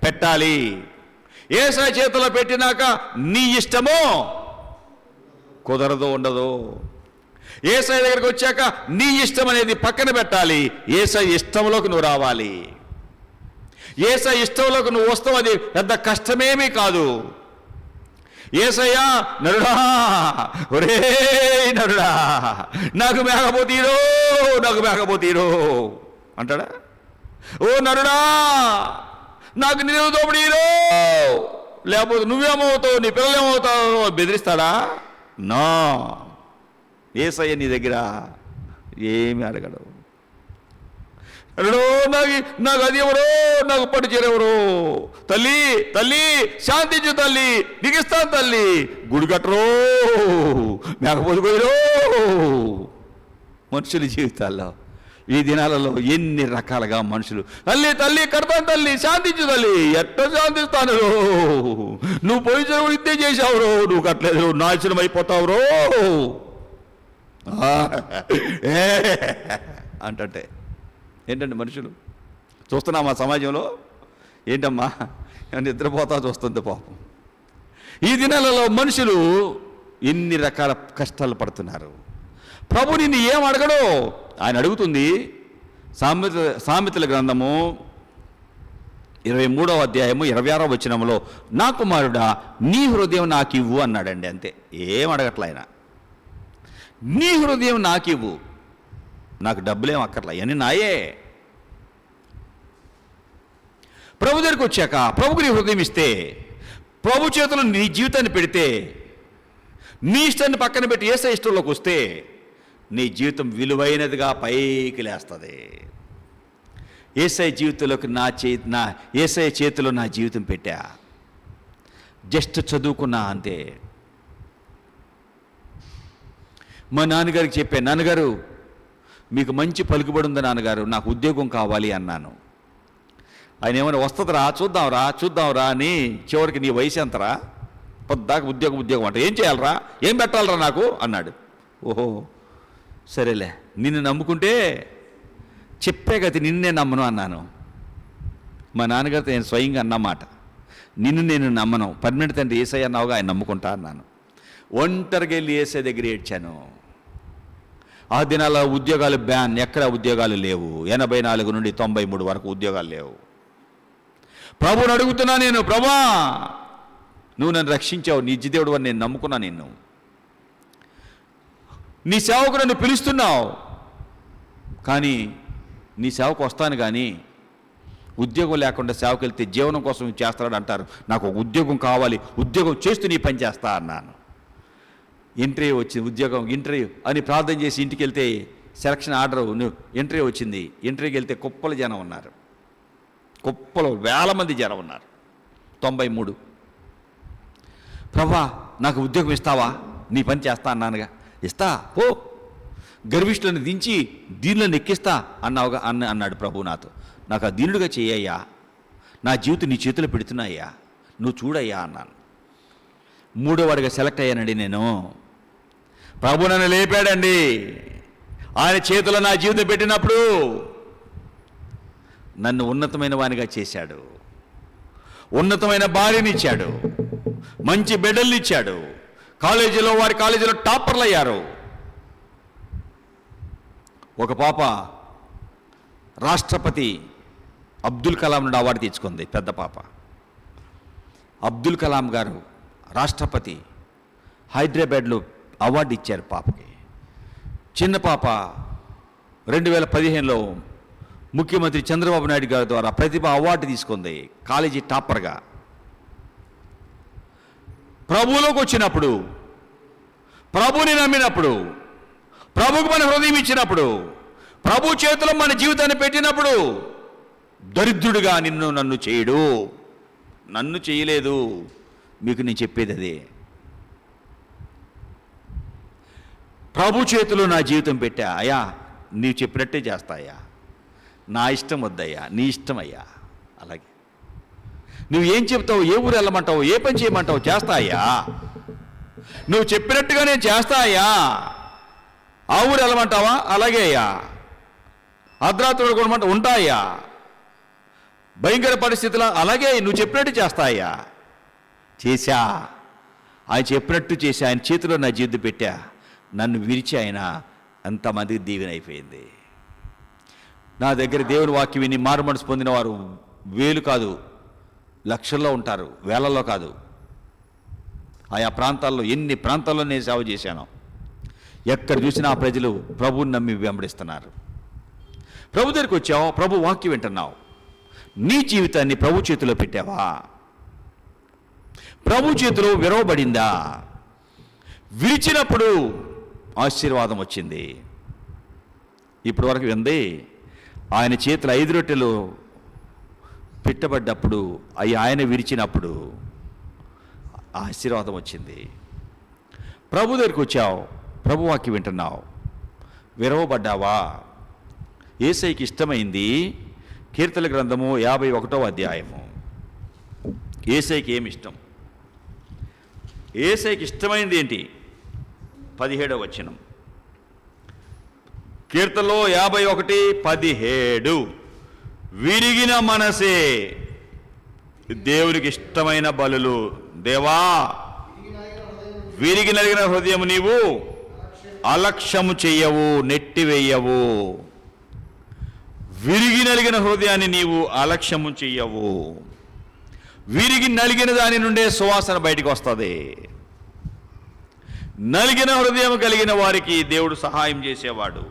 పెట్టాలి. యేసయ్య చేతిలో పెట్టినాక నీ ఇష్టమో కుదరదు, ఉండదు. యేసయ్య దగ్గరికి వచ్చాక నీ ఇష్టం అనేది పక్కన పెట్టాలి. యేసయ్య ఇష్టంలోకి నువ్వు రావాలి. యేసయ్య ఇష్టంలోకి నువ్వు వస్తావు, అది పెద్ద కష్టమేమీ కాదు. యేసయ్య నరుడా, ఒరే నరుడా, నాకు మేకపోతీరో అంటాడా? ఓ నరుడా, నాకు నిలువు దోపిడీరో, లేకపోతే నువ్వేమవుతావు, నీ పిల్లలు ఏమవుతావు బెదిరిస్తాడా? నా యేసయ్య నీ దగ్గర ఏమి అడగడు. నాకు అది ఎవరో, నాకు పట్టు చేరెవరో, తల్లి తల్లి శాంతించు తల్లి, నీకు ఇస్తాను తల్లి, గుడి కట్టరో, మేకపోతుకోరో. మనుషుల జీవితాల్లో ఈ దినాలలో ఎన్ని రకాలుగా మనుషులు తల్లి తల్లి కడతాను తల్లి, శాంతించు తల్లి. ఎట్ట శాంతిస్తాను? నువ్వు పోయి చెరువు ఇద్దే చేసావురో, నువ్వు కట్టలేదు, నాశనం అయిపోతావురో అంటే ఏంటండి మనుషులు చూస్తున్నాం మా సమాజంలో. ఏంటమ్మా నిద్రపోతా చూస్తుంది పాపం. ఈ దినాలలో మనుషులు ఎన్ని రకాల కష్టాలు పడుతున్నారు. ప్రభు నిన్ను ఏం అడగడో ఆయన అడుగుతుంది. సామెతల గ్రంథము 23వ అధ్యాయము 26వ వచనంలో, నా కుమారుడా నీ హృదయం నాకు ఇవ్వు అన్నాడండి. అంతే, ఏం అడగట్ల ఆయన. నీ హృదయం నాకు ఇవ్వు, నాకు డబ్బులేం అక్కర్లా, అని నాయే. ప్రభు దగ్గరికి వచ్చాక ప్రభుకు నీ హృదయం ఇస్తే, ప్రభు చేతులు నీ జీవితాన్ని పెడితే, నీ ఇష్టాన్ని పక్కన పెట్టి యేసయ్య ఇష్టంలోకి వస్తే నీ జీవితం విలువైనదిగా పైకి లేస్తుంది. యేసయ్య జీవితంలోకి యేసయ్య చేతిలో నా జీవితం పెట్టా. జస్ట్ చదువుకున్నా అంతే. మా నాన్నగారికి చెప్పాను, నాన్నగారు మీకు మంచి పలుకుబడి ఉంది నాన్నగారు, నాకు ఉద్యోగం కావాలి అన్నాను. ఆయన ఏమైనా వస్తుందిరా చూద్దాంరా అని, చివరికి నీ వయసు ఎంతరా, పొద్దాక ఉద్యోగం అంటే ఏం చేయాలరా, ఏం పెట్టాలరా నాకు అన్నాడు. ఓహో సరేలే, నిన్ను నమ్ముకుంటే చెప్పే గతి నిన్నే నమ్మను అన్నాను. మా నాన్నగారితో నేను స్వయంగా అన్నమాట, నిన్ను నేను నమ్మను, పర్మనెంట్ తండ్రి యేసయ్య అన్నావుగా, ఆయన నమ్ముకుంటా అన్నాను. ఒంటరిగా వెళ్ళి యేసయ్య దగ్గర ఏడ్చాను. ఆ దినాల ఉద్యోగాలు బ్యాన్, ఎక్కడ ఉద్యోగాలు లేవు. 84 నుండి 93 వరకు ఉద్యోగాలు లేవు. ప్రభువుని అడుగుతున్నా నేను, ప్రభా నువ్వు నన్ను రక్షించావు, నీ జిదేవుడు అని నేను నమ్ముకున్నా, నిన్ను నీ సేవకు నన్ను పిలుస్తున్నావు, కానీ నీ సేవకు వస్తాను, కానీ ఉద్యోగం లేకుండా సేవకు వెళ్తే జీవనం కోసం చేస్తాడు అంటారు. నాకు ఒక ఉద్యోగం కావాలి, ఉద్యోగం చేస్తూ నీ పని చేస్తా అన్నాను. ఇంటర్వ్యూ వచ్చింది, ఇంటర్వ్యూ అని ప్రార్థన చేసి ఇంటికి వెళ్తే సెలక్షన్ ఆర్డర్, ఇంటర్వ్యూ వచ్చింది. ఇంటర్వ్యూకి వెళ్తే కుప్పల జనం ఉన్నారు, కుప్పలు వేల మంది జనం ఉన్నారు. 93. ప్రభా నాకు ఉద్యోగం ఇస్తావా, నీ పని చేస్తా అన్నానుగా, ఇస్తా పో, గర్విష్ఠులను దించి దీనులను ఎక్కిస్తా అన్నాడు ప్రభు నాతో. నాకు ఆ దీనుడుగా చేయ్యా, నా జీవితం నీ చేతిలో పెడుతున్నాయ్యా, నువ్వు చూడయ్యా అన్నాను. 3వ వాడిగా సెలెక్ట్ అయ్యానండి నేను. ప్రభు నన్ను లేపాడండి. ఆయన చేతిలో నా జీవితం పెట్టినప్పుడు నన్ను ఉన్నతమైన వానిగా చేశాడు, ఉన్నతమైన భార్యని ఇచ్చాడు, మంచి బిడ్డల్ని ఇచ్చాడు. వారి కాలేజీలో టాపర్లు అయ్యారు. ఒక పాప రాష్ట్రపతి అబ్దుల్ కలాం నుండి అవార్డు తెచ్చుకుంది, పెద్ద పాప. అబ్దుల్ కలాం గారు రాష్ట్రపతి హైదరాబాద్లో అవార్డు ఇచ్చారు పాపకి. చిన్న పాప 2015లో ముఖ్యమంత్రి చంద్రబాబు నాయుడు గారి ద్వారా ప్రతిభ అవార్డు తీసుకుంది, కాలేజీ టాపర్గా. ప్రభువులోకి వచ్చినప్పుడు, ప్రభుని నమ్మినప్పుడు, ప్రభుకు మన హృదయం ఇచ్చినప్పుడు, ప్రభు చేతిలో మన జీవితాన్ని పెట్టినప్పుడు, దరిద్రుడిగా నన్ను చేయడు, నన్ను చేయలేదు. మీకు నేను చెప్పేది అదే. ప్రభు చేతిలో నా జీవితం పెట్టా, అయ్యా నీవు చెప్పినట్టే చేస్తాయా, నా ఇష్టం వద్దయ్యా, నీ ఇష్టం అయ్యా. అలాగే నువ్వు ఏం చెప్తావు, ఏ ఊరు వెళ్ళమంటావు, ఏ పని చేయమంటావు చేస్తాయ్యా, నువ్వు చెప్పినట్టుగా నేను చేస్తాయ్యా. ఆ ఊరు వెళ్ళమంటావా, అలాగే అయ్యా. అర్ధరాత్రులు కొనమంటా ఉంటాయ్యా. భయంకర పరిస్థితుల్లో అలాగే నువ్వు చెప్పినట్టు చేస్తాయ్యా. చేశా, ఆయన చెప్పినట్టు చేశా. ఆయన చేతిలో నా జీవితం పెట్టా, నన్ను విరిచి ఆయన అంతమందికి దీవెన అయిపోయింది. నా దగ్గర దేవుని వాక్యం విని మారు మనసు పొందిన వారు వేలు కాదు, లక్షల్లో ఉంటారు, వేలల్లో కాదు. ఆయా ప్రాంతాల్లో, ఎన్ని ప్రాంతాల్లో నేను సేవ చేశాను. ఎక్కడ చూసినా ఆ ప్రజలు ప్రభువుని నమ్మి వెంబడిస్తున్నారు. ప్రభు దగ్గరికి వచ్చావు, ప్రభు వాక్యం వింటున్నావు, నీ జీవితాన్ని ప్రభు చేతిలో పెట్టావా? ప్రభు చేతిలో విరవబడిందా? విరిచినప్పుడు ఆశీర్వాదం వచ్చింది. ఇప్పటి వరకు వింది, ఆయన చేతులు 5 రొట్టెలు పెట్టబడ్డప్పుడు అవి ఆయన విరిచినప్పుడు ఆశీర్వాదం వచ్చింది. ప్రభు దగ్గరికి వచ్చావు, ప్రభు వాక్యం వింటున్నావు, విరవబడ్డావా? యేసయ్యకి ఇష్టమైంది. కీర్తనల గ్రంథము 51వ అధ్యాయము. యేసయ్యకి ఏమి ఇష్టం? యేసయ్యకి ఇష్టమైంది ఏంటి? 17వ వచనం. కీర్తనలో 51:17 విరిగిన మనసే దేవునికి ఇష్టమైన బలులు. దేవా, విరిగి నలిగిన హృదయం నీవు అలక్ష్యము చెయ్యవు, నెట్టివేయవు. విరిగి నలిగిన హృదయాన్ని నీవు అలక్ష్యము చెయ్యవు. విరిగి నలిగిన దాని నుండే సువాసన బయటికి వస్తుంది. నలిగిన హృదయం కలిగిన వారికి దేవుడు సహాయం చేసేవాడు.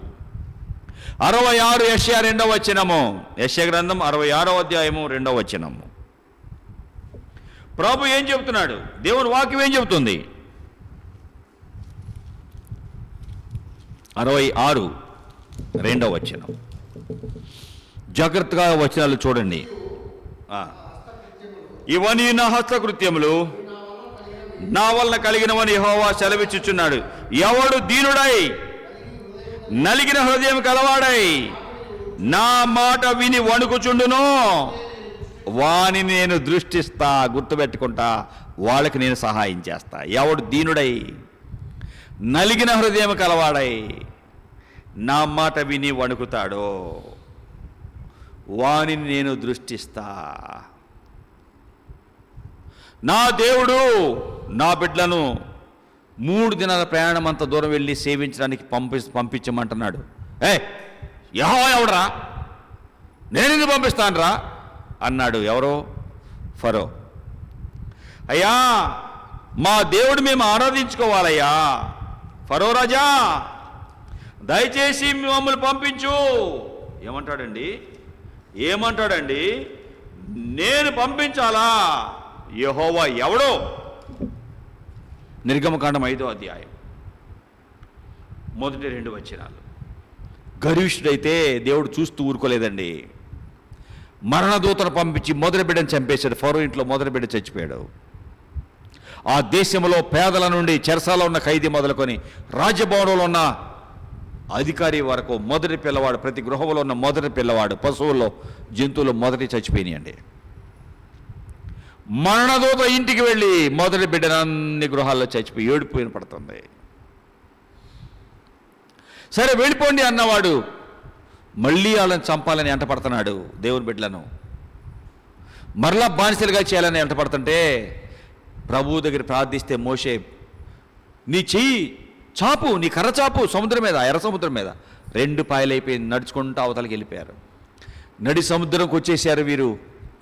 66 యెషయా 2వ వచనము. యెషయా గ్రంథం 66వ అధ్యాయము 2వ వచనము. ప్రభు ఏం చెబుతున్నాడు? దేవుని వాక్యం ఏం చెబుతుంది? 66 2వ వచనం. జాగ్రత్తగా వచనాలు చూడండి. ఇవన్నీ నా హస్తకృత్యములు, నా వలన కలిగినవని యెహోవా సెలవిచ్చుచున్నాడు. ఎవడు దీనుడై నలిగిన హృదయం కలవాడై నా మాట విని వణుకుచుండునో వాని నేను దృష్టిస్తా, గుర్తుపెట్టుకుంటా, వాళ్ళకి నేను సహాయం చేస్తా. ఎవడు దీనుడై నలిగిన హృదయం కలవాడై నా మాట విని వణుకుతాడో వానిని నేను దృష్టిస్తా. నా దేవుడు నా బిడ్డలను 3 దినాల ప్రయాణం అంత దూరం వెళ్ళి సేవించడానికి పంపించమంటున్నాడు. యెహోవా ఎవడరా, నేను ఎందుకు పంపిస్తానురా అన్నాడు. ఎవరో? ఫరో. అయ్యా, మా దేవుడు మేము ఆరాధించుకోవాలయ్యా, ఫరో రాజా దయచేసి మమ్మల్ని పంపించు. ఏమంటాడండి? నేను పంపించాలా? యెహోవా ఎవడో? నిర్గమకాండం 5వ అధ్యాయం మొదటి 2 వచనాలు. గర్విష్ఠుడైతే దేవుడు చూస్తూ ఊరుకోలేదండి. మరణదూతను పంపించి మొదటి బిడ్డను చంపేశాడు. ఫరో ఇంట్లో మొదటి బిడ్డ చచ్చిపోయాడు. ఆ దేశంలో పేదల నుండి, చెరసాలో ఉన్న ఖైదీ మొదలుకొని రాజ్యభవనంలో ఉన్న అధికారి వరకు మొదటి పిల్లవాడు, ప్రతి గృహంలో ఉన్న మొదటి పిల్లవాడు, పశువుల్లో, జంతువులు మొదటి చచ్చిపోయినాయండి. మరణదూత ఇంటికి వెళ్ళి మొదటి బిడ్డను అన్ని గృహాల్లో చచ్చిపోయి ఏడుపోయిన పడుతుంది. సరే వెళ్ళిపోండి అన్నవాడు మళ్ళీ వాళ్ళని చంపాలని ఎంటపడుతున్నాడు. దేవుని బిడ్డలను మరలా బానిసలుగా చేయాలని ఎంటపడుతుంటే ప్రభువు దగ్గర ప్రార్థిస్తే మోషే, నీ చెయ్యి చాపు, నీ కర్ర చాపు సముద్రం మీద, ఎర్ర సముద్రం మీద. 2 పాయలైపోయింది. నడుచుకుంటూ అవతలకి వెళ్ళిపోయారు. నడి సముద్రంకి వచ్చేసారు వీరు.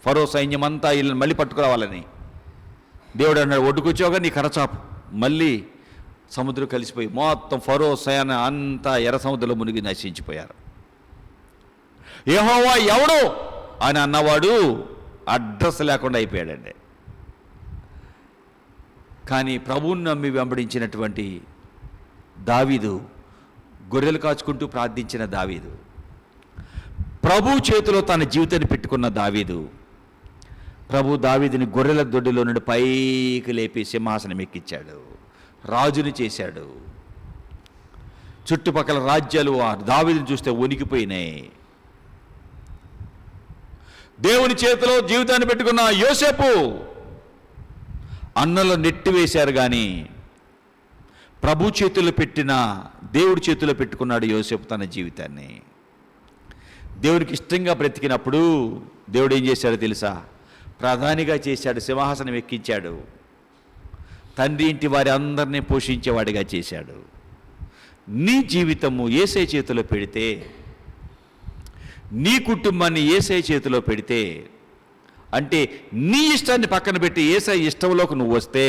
ఫరో సైన్యం అంతా వీళ్ళని మళ్ళీ పట్టుకురావాలని. దేవుడు అన్నాడు, ఒడ్డుకొచ్చావుగా నీ కర్ర చాపు. మళ్ళీ సముద్రం కలిసిపోయి మొత్తం ఫరో సైన్యం అంతా ఎర్ర సముద్రంలో మునిగి నశించిపోయారు. యెహోవా ఎవడు అని అన్నవాడు అడ్రస్ లేకుండా అయిపోయాడండి. కానీ ప్రభువుని నమ్మి వెంబడించినటువంటి దావీదు, గొర్రెలు కాచుకుంటూ ప్రార్థించిన దావీదు, ప్రభు చేతిలో తన జీవితాన్ని పెట్టుకున్న దావీదు, ప్రభు దావీదుని గొర్రెల దొడ్డిలో నుండి పైకి లేపి సింహాసనం ఎక్కించాడు, రాజుని చేశాడు. చుట్టుపక్కల రాజ్యాలు దావీదుని చూస్తే వణికిపోయినాయి. దేవుని చేతిలో జీవితాన్ని పెట్టుకున్న యోసేపు అన్నలో నెట్టివేశారు. కానీ ప్రభు చేతుల్లో పెట్టిన, దేవుడి చేతిలో పెట్టుకున్నాడు యోసేపు తన జీవితాన్ని. దేవునికి ఇష్టంగా బ్రతికినప్పుడు దేవుడు ఏం చేశాడో తెలుసా? ప్రధానిగా చేశాడు, సింహాసనం ఎక్కించాడు, తండ్రి ఇంటి వారి అందరినీ పోషించేవాడిగా చేశాడు. నీ జీవితము యేసయ్య చేతిలో పెడితే, నీ కుటుంబాన్ని యేసయ్య చేతిలో పెడితే, అంటే నీ ఇష్టాన్ని పక్కన పెట్టి యేసయ్య ఇష్టంలోకి నువ్వు వస్తే,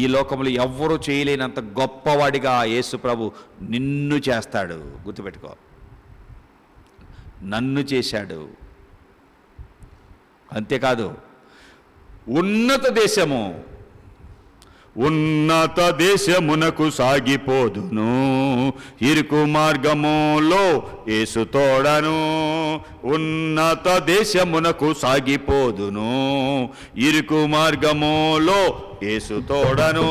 ఈ లోకంలో ఎవ్వరూ చేయలేనంత గొప్పవాడిగా యేసు ప్రభు నిన్ను చేస్తాడు. గుర్తుపెట్టుకో, నన్ను చేశాడు. అంతేకాదు, ఉన్నత దేశమునకు సాగిపోదును, ఇరుకు మార్గములో యేసు తోడను. ఉన్నత దేశమునకు సాగిపోదును, ఇరుకు మార్గములో యేసు తోడను.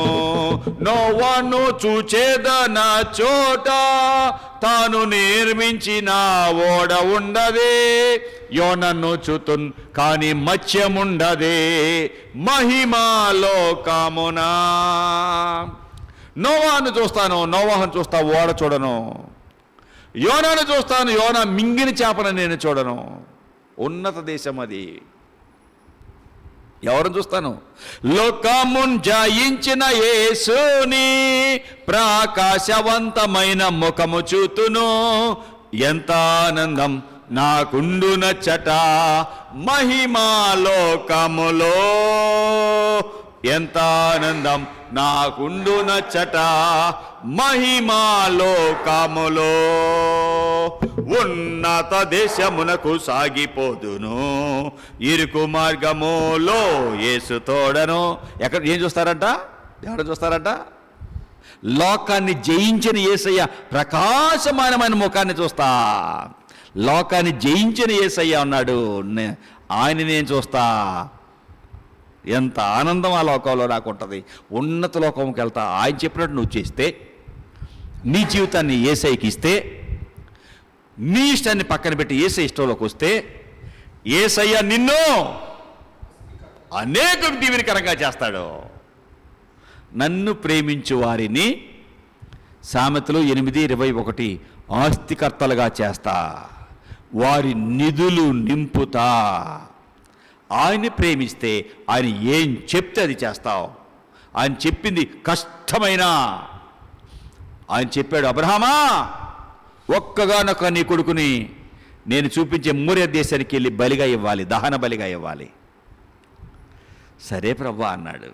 నోవాను చూచేదన చోట తాను నిర్మించిన ఓడ ఉండదే, యోనను చూతున్ కాని మత్స్యముండదే, మహిమాలోకమునా. నోవాను చూస్తాను, నోవాహను చూస్తా, ఓడ చూడను. యోనాను చూస్తాను, యోనా మింగిన చేపను నేను చూడను. ఉన్నత దేశం అది. ఎవరిని చూస్తాను? లోకమున్ జయించిన యేసుని ప్రకాశవంతమైన ముఖము చూతును. ఎంత ఆనందం నాకుండునచ్చట మహిమా లోకములో, ఎంత ఆనందం నాకుండునచ్చట మహిమా లోకములో. ఉన్నత దేశమునకు సాగిపోదును, ఇరుకు మార్గములో యేసు తోడను. ఎక్కడ ఏం చూస్తారంట? ఎవరు చూస్తారంట? లోకాన్ని జయించిన యేసయ్య ప్రకాశమానమైన ముఖాన్ని చూస్తా. లోకాన్ని జయించిన యేసయ్య ఉన్నాడు, ఆయన నేను చూస్తా. ఎంత ఆనందం ఆ లోకంలో నాకు ఉంటుంది. ఉన్నత లోకంకి వెళ్తా. ఆయన చెప్పినట్టు నువ్వు చేస్తే, నీ జీవితాన్ని యేసయ్యకి ఇస్తే, నీ ఇష్టాన్ని పక్కన పెట్టి యేసయ్య ఇష్టంలోకి వస్తే, యేసయ్య నిన్ను అనేక దీవెనకరంగా చేస్తాడు. నన్ను ప్రేమించు వారిని, సామెతలు 8:21, ఆస్తికర్తలుగా చేస్తా, వారి నిధులు నింపుతా. ఆయన్ని ప్రేమిస్తే ఆయన ఏం చెప్తే అది చేస్తావు. ఆయన చెప్పింది కష్టమైనా, ఆయన చెప్పాడు, అబ్రహామా ఒక్కగానొక్క నీ కొడుకుని నేను చూపించే మోరియా దేశానికి వెళ్ళి బలిగా ఇవ్వాలి, దహన బలిగా ఇవ్వాలి. సరే ప్రభు అన్నాడు.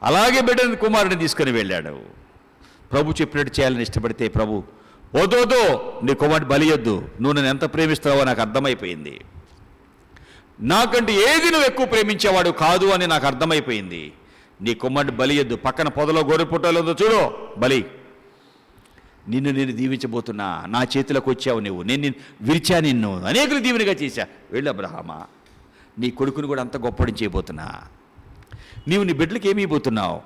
అలాగే బిడ్డని కుమారుడిని తీసుకుని వెళ్ళాడు. ప్రభు చెప్పినట్టు చేయాలని ఇష్టపడితే ప్రభు వద్దు, నీ కుమారుడు బలియొద్దు, నువ్వు నన్ను ఎంత ప్రేమిస్తావో నాకు అర్థమైపోయింది, నాకంటే ఏది నువ్వు ఎక్కువ ప్రేమించేవాడు కాదు అని నాకు అర్థమైపోయింది, నీ కుమారుడు బలియొద్దు, పక్కన పొదలో గొర్రె పుట్టలో ఉందో చూడు, బలి. నిన్ను నేను దీవించబోతున్నా, నా చేతిలోకి వచ్చావు నువ్వు, నేను విరిచా, నిన్ను అనేకులు దీవెనగా చేశా. వెళ్ళు అబ్రహామా, నీ కొడుకుని కూడా అంత గొప్పని చేయబోతున్నా. నీవు నీ బిడ్డలకి ఏమి ఇవ్వబోతున్నావు?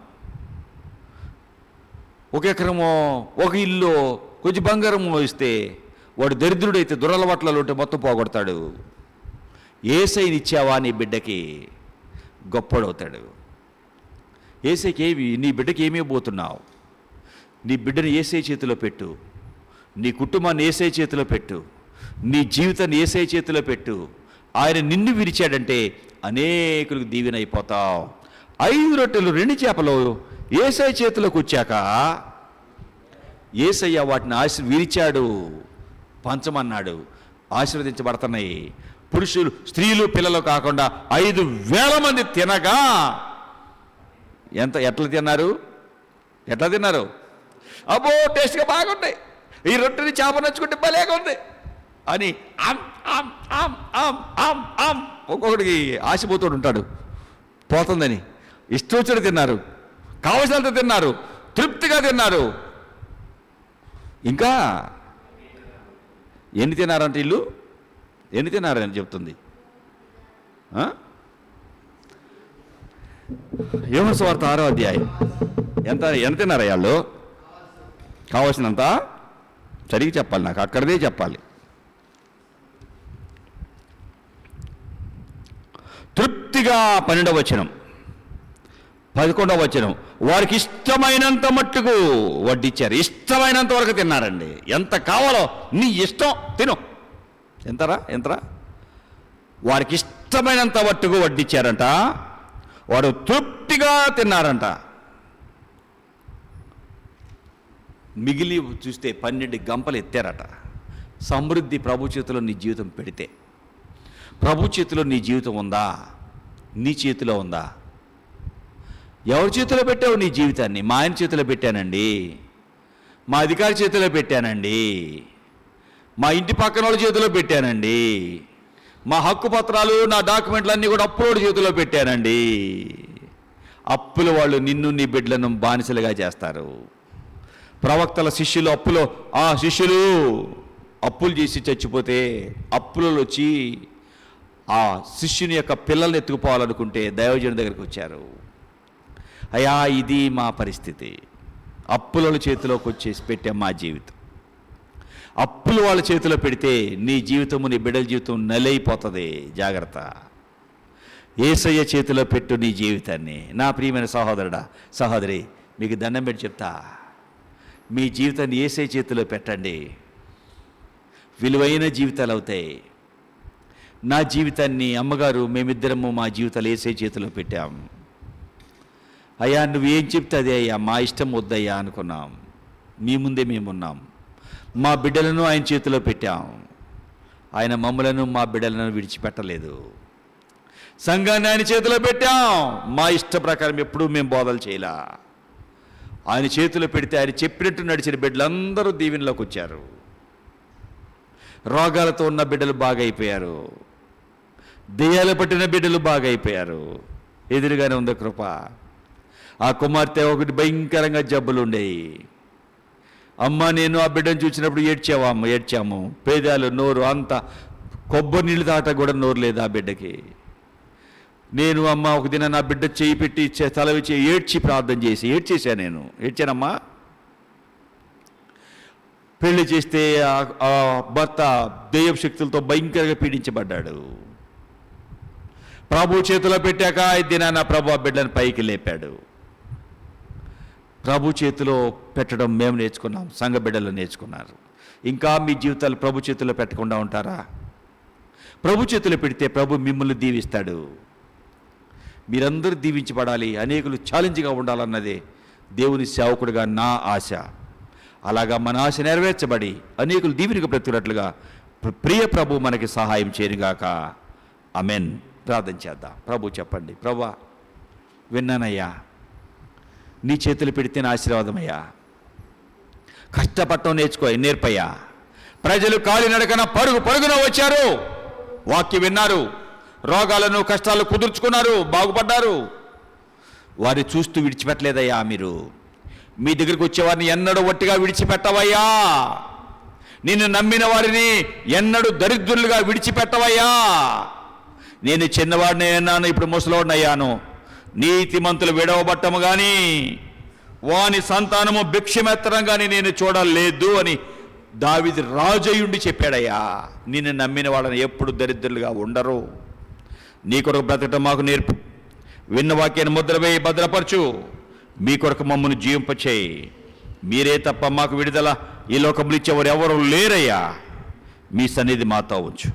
1 ఎకరమో, 1 ఇల్లు, కొంచెం బంగారము ఇస్తే వాడు దరిద్రుడైతే, దురలవాట్లలో ఉంటే మొత్తం పోగొడతాడు. యేసయ్యని ఇచ్చావా నీ బిడ్డకి, గొప్పడవుతాడు. యేసయ్యకి ఏమి, నీ బిడ్డకి ఏమి ఇవ్వబోతున్నావు? నీ బిడ్డని యేసయ్య చేతిలో పెట్టు, నీ కుటుంబాన్ని యేసయ్య చేతిలో పెట్టు, నీ జీవితాన్ని యేసయ్య చేతిలో పెట్టు. ఆయన నిన్ను విరిచాడంటే అనేకులకు దీవెన అయిపోతావు. 5 రొట్టెలు 2 చేపలు యేసయ్య చేతిలోకి వచ్చాక యేసయ్య వాటిని విరిచాడు, పంచమన్నాడు, ఆశీర్వదించబడుతున్నాయి. పురుషులు, స్త్రీలు, పిల్లలు కాకుండా 5,000 మంది తినగా ఎట్లా తిన్నారు? అబ్బో టేస్ట్గా బాగుంటాయి, ఈ రొట్టెని చేప నచ్చుకుంటే భలేగా ఉంది అని ఒక్కొక్కడికి ఆశపోతూ ఉంటాడు, పోతుందని. ఇష్టం వచ్చినట్టు తిన్నారు, కావలసినంత తిన్నారు, తృప్తిగా తిన్నారు. ఇంకా ఎన్ని తిన్నారంటే ఇల్లు ఎన్ని తిన్నారని చెప్తుంది. యోహాను సువార్త 6వ అధ్యాయం. ఎంత తిన్నారా వాళ్ళు? కావాల్సినంత సరిగ్గా చెప్పాలి, నాకు అక్కడదే చెప్పాలి. తృప్తిగా 12వ వచనం, 11వ వచనం, వారికి ఇష్టమైనంత మట్టుకు వడ్డిచ్చారు. ఇష్టమైనంత వరకు తిన్నారండి. ఎంత కావాలో నీ ఇష్టం తిను. ఎంతరా? వారికి ఇష్టమైనంత మట్టుకు వడ్డిచ్చారంట, వారు తృప్తిగా తిన్నారంట. మిగిలి చూస్తే 12 గంపలు ఎత్తారట. సమృద్ధి ప్రభు చేతిలో నీ జీవితం పెడితే, ప్రభు చేతిలో నీ జీవితం ఉందా? నీ చేతిలో ఉందా? ఎవరి చేతిలో పెట్టావు నీ జీవితాన్ని? మా ఆయన చేతిలో పెట్టానండి, మా అధికారి చేతిలో పెట్టానండి, మా ఇంటి పక్కన వాళ్ళ చేతిలో పెట్టానండి, మా హక్కు పత్రాలు, నా డాక్యుమెంట్లు అన్నీ కూడా అప్పులోడి చేతిలో పెట్టానండి. అప్పుల వాళ్ళు నిన్ను, నీ బిడ్డలను బానిసలుగా చేస్తారు. ప్రవక్తల శిష్యులు శిష్యులు అప్పులు చేసి చచ్చిపోతే అప్పులలో వచ్చి ఆ శిష్యుని యొక్క పిల్లల్ని ఎత్తుకుపోవాలనుకుంటే దైవజనుడి దగ్గరికి వచ్చారు. అయ్యా, ఇది మా పరిస్థితి, అప్పుల చేతిలోకి వచ్చేసి పెట్టాం మా జీవితం. అప్పులు వాళ్ళ చేతిలో పెడితే నీ జీవితము, నీ బిడ్డల జీవితం నలైపోతుంది. జాగ్రత్త. యేసయ్య చేతిలో పెట్టు నీ జీవితాన్ని. నా ప్రియమైన సహోదరుడా, సహోదరి, మీకు దండం పెట్టి చెప్తా, మీ జీవితాన్ని యేసయ్య చేతిలో పెట్టండి. విలువైన జీవితాలు అవుతాయి. నా జీవితాన్ని అమ్మగారు మేమిద్దరము మా జీవితాలు యేసయ్య చేతిలో పెట్టాం. అయ్యా నువ్వేం చెప్తే అదే అయ్యా, మా ఇష్టం వద్దయ్యా అనుకున్నాం. మీ ముందే మేమున్నాం. మా బిడ్డలను ఆయన చేతిలో పెట్టాం. ఆయన మమ్మలను మా బిడ్డలను విడిచిపెట్టలేదు. సంఘాన్ని ఆయన చేతిలో పెట్టాం. మా ఇష్ట ప్రకారం ఎప్పుడూ మేము బోధలు చేయలా. ఆయన చేతిలో పెడితే ఆయన చెప్పినట్టు నడిచిన బిడ్డలందరూ దీవెనలోకి వచ్చారు. రోగాలతో ఉన్న బిడ్డలు బాగైపోయారు. దెయ్యాలు పట్టిన బిడ్డలు బాగైపోయారు. ఎదురుగానే ఉంది కృప. ఆ కుమార్తె ఒకటి భయంకరంగా జబ్బులు ఉండేవి. అమ్మ నేను ఆ బిడ్డను చూసినప్పుడు ఏడ్చాము. పేదాలు నోరు అంత కొబ్బరి నీళ్ళు తాట కూడా నోరు లేదు ఆ బిడ్డకి. నేను అమ్మ ఒక దిన నా బిడ్డ చేయి పెట్టి తల వచ్చి ఏడ్చి ప్రార్థన చేసి ఏడ్చానమ్మా. పెళ్లి చేస్తే ఆ భర్త దెయ్యపు శక్తులతో భయంకరంగా పీడించబడ్డాడు. ప్రభు చేతిలో పెట్టాక ఈ దినాన ప్రభు ఆ బిడ్డను పైకి లేపాడు. ప్రభు చేతిలో పెట్టడం మేము నేర్చుకున్నాం, సంఘ బిడ్డలు నేర్చుకున్నారు. ఇంకా మీ జీవితాలు ప్రభు చేతిలో పెట్టకుండా ఉంటారా? ప్రభు చేతిలో పెడితే ప్రభు మిమ్మల్ని దీవిస్తాడు. మీరందరూ దీవించబడాలి, అనేకులు ఛాలెంజ్గా ఉండాలన్నదే దేవుని సేవకుడిగా నా ఆశ. అలాగా మన ఆశ నెరవేర్చబడి అనేకులు దీవెనకు బ్రతుకున్నట్లుగా ప్రియ ప్రభు మనకి సహాయం చేయనుగాక. ఆమేన్. ప్రార్థన చేద్దాం. ప్రభు చెప్పండి. ప్రభువా విన్నానయ్యా, నీ చేతులు పెడితే నా ఆశీర్వాదమయ్యా. కష్టపడటం నేర్పయ్యా. ప్రజలు కాలినడకన పరుగున వచ్చారు, వాక్యం విన్నారు, రోగాలను కష్టాలు కుదుర్చుకున్నారు, బాగుపడ్డారు. వారిని చూస్తూ విడిచిపెట్టలేదయ్యా. మీరు మీ దగ్గరికి వచ్చేవారిని ఎన్నడూ ఒట్టిగా విడిచిపెట్టవయ్యా. నిన్ను నమ్మిన వారిని ఎన్నడూ దరిద్రులుగా విడిచిపెట్టవయ్యా. నేను చిన్నవాడిని అన్నాను, ఇప్పుడు ముసలోడినయ్యాను. నీతిమంతులు విడవబట్టము కానీ వాని సంతానము భిక్షమెత్తడం కానీ నేను చూడలేదు అని దావీదు రాజయుండి చెప్పాడయ్యా. నిన్ను నమ్మిన వాళ్ళని ఎప్పుడు దరిద్రులుగా ఉండరు. నీ కొరకు బ్రతకటం మాకు నేర్పు. విన్న వాక్యాన్ని ముద్ర వేయి, భద్రపరచు. మీ కొరకు మమ్మల్ని జీవింపచేయి. మీరే తప్ప మాకు విడుదల ఈ లోకంలో ఇచ్చేవారు ఎవరు లేరయ్యా. మీ సన్నిధి మాతో ఉంచు.